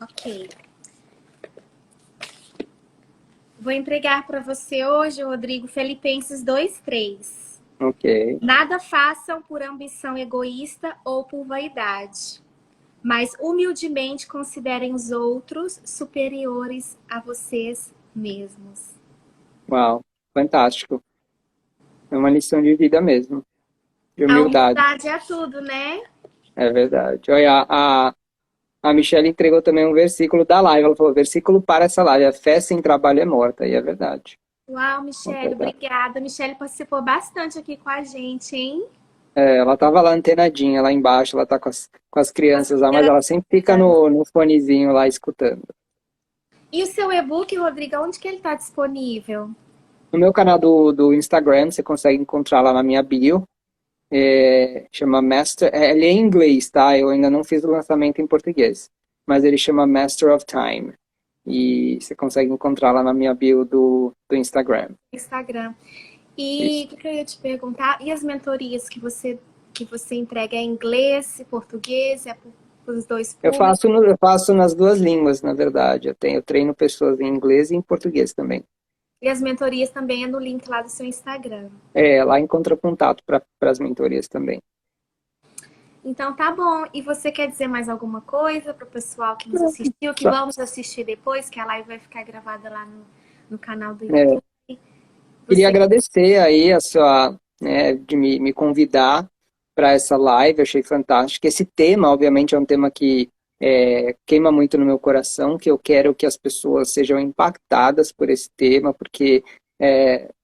Ok. Vou entregar para você hoje, Rodrigo, Filipenses 2:3. Ok. Nada façam por ambição egoísta ou por vaidade, mas humildemente considerem os outros superiores a vocês mesmos. Uau, fantástico. É uma lição de vida mesmo. De A humildade. humildade é tudo, né? É verdade. Olha, a Michelle entregou também um versículo da live. Ela falou, versículo para essa live. A fé sem trabalho é morta. E é verdade. Uau, É Michelle, verdade. obrigada. Michelle participou bastante aqui com a gente, hein? Ela estava lá antenadinha, lá embaixo. Ela está com as crianças lá, mas ela sempre fica no fonezinho lá escutando. E o seu e-book, Rodrigo, onde que ele está disponível? No meu canal do Instagram, você consegue encontrar lá na minha bio. Chama Master, ele é em inglês, tá? Eu ainda não fiz o lançamento em português, mas ele chama Master of Time e você consegue encontrar lá na minha bio do Instagram. Instagram. E o que eu ia te perguntar? E as mentorias que você entrega é em inglês e português? É para os dois Eu públicos? eu faço nas duas línguas, na verdade. Eu treino pessoas em inglês e em português também. E as mentorias também é no link lá do seu Instagram. Lá encontra contato para as mentorias também. Então tá bom. E você quer dizer mais alguma coisa para o pessoal que nos assistiu, que vamos assistir depois, que a live vai ficar gravada lá no canal do YouTube? Queria agradecer aí a sua, de me convidar para essa live, achei fantástico. Esse tema, obviamente, é um tema que queima muito no meu coração, que eu quero que as pessoas sejam impactadas por esse tema, porque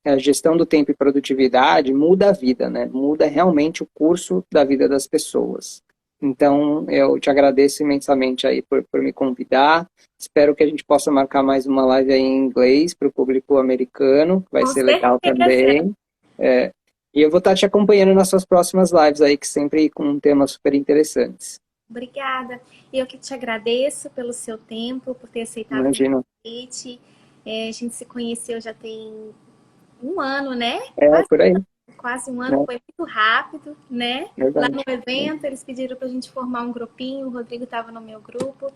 a gestão do tempo e produtividade muda a vida, né? Muda realmente o curso da vida das pessoas. Então, eu te agradeço imensamente aí por me convidar. Espero que a gente possa marcar mais uma live aí em inglês para o público americano, que vai ser legal também. E eu vou estar te acompanhando nas suas próximas lives aí, que sempre com temas super interessantes. Obrigada. Eu que te agradeço pelo seu tempo, por ter aceitado Imagina. o convite. A gente se conheceu já tem um ano, né? Por aí. Quase um ano, foi muito rápido, né? Verdade. Lá no evento, eles pediram pra gente formar um grupinho, o Rodrigo estava no meu grupo.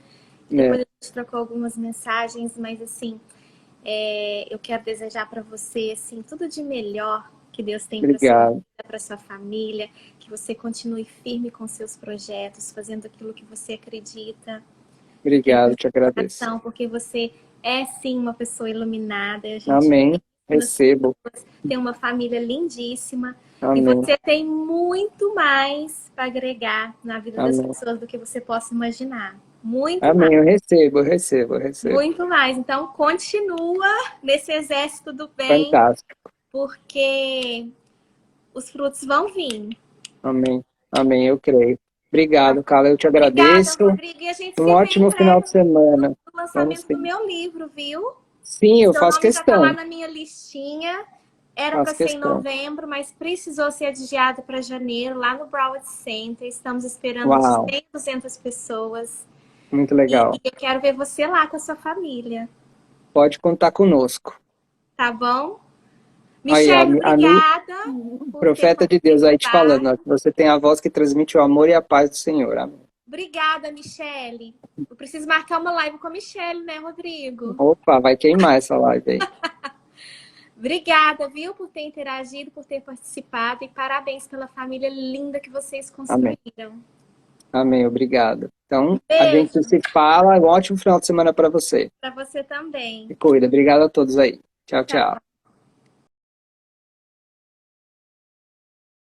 Depois a gente trocou algumas mensagens, mas assim, eu quero desejar para você assim, tudo de melhor que Deus tem para sua família, que você continue firme com seus projetos, fazendo aquilo que você acredita. Obrigado, te agradeço. Porque você é sim uma pessoa iluminada. A gente Amém. Recebo. tem uma família lindíssima. Amém. E você tem muito mais para agregar na vida das pessoas do que você possa imaginar. Muito mais. Eu recebo. Muito mais. Então, continua nesse exército do bem. Fantástico. Porque os frutos vão vir. Amém, eu creio. Obrigado, Carla. Eu te Obrigada, agradeço. Rodrigo. E a gente Um se vê em ótimo final breve de semana. no Vamos lançamento do sim. meu livro, viu? Sim, eu Seu faço nome já está lá questão. na minha listinha. Era para Faço ser em questão. novembro, mas precisou ser adiado para janeiro, lá no Broward Center. Estamos esperando de Uau, 100 a 200 pessoas. muito E legal. eu quero ver você lá com a sua família. Pode contar conosco. Tá bom? Aí, Michele, obrigada por ter profeta de Deus aí te falando, ó, participado. que você tem a voz que transmite o amor e a paz do Senhor. Amém. Obrigada, Michele. Eu preciso marcar uma live com a Michele, né, Rodrigo? Opa, vai queimar essa live aí. Obrigada, viu, por ter interagido, por ter participado e parabéns pela família linda que vocês Amém. construíram. Amém, obrigado. Então, a gente Beijo se fala. Um ótimo final de semana para você. para você também. Se cuida. Obrigado a todos aí. Tchau, Tchau. tchau.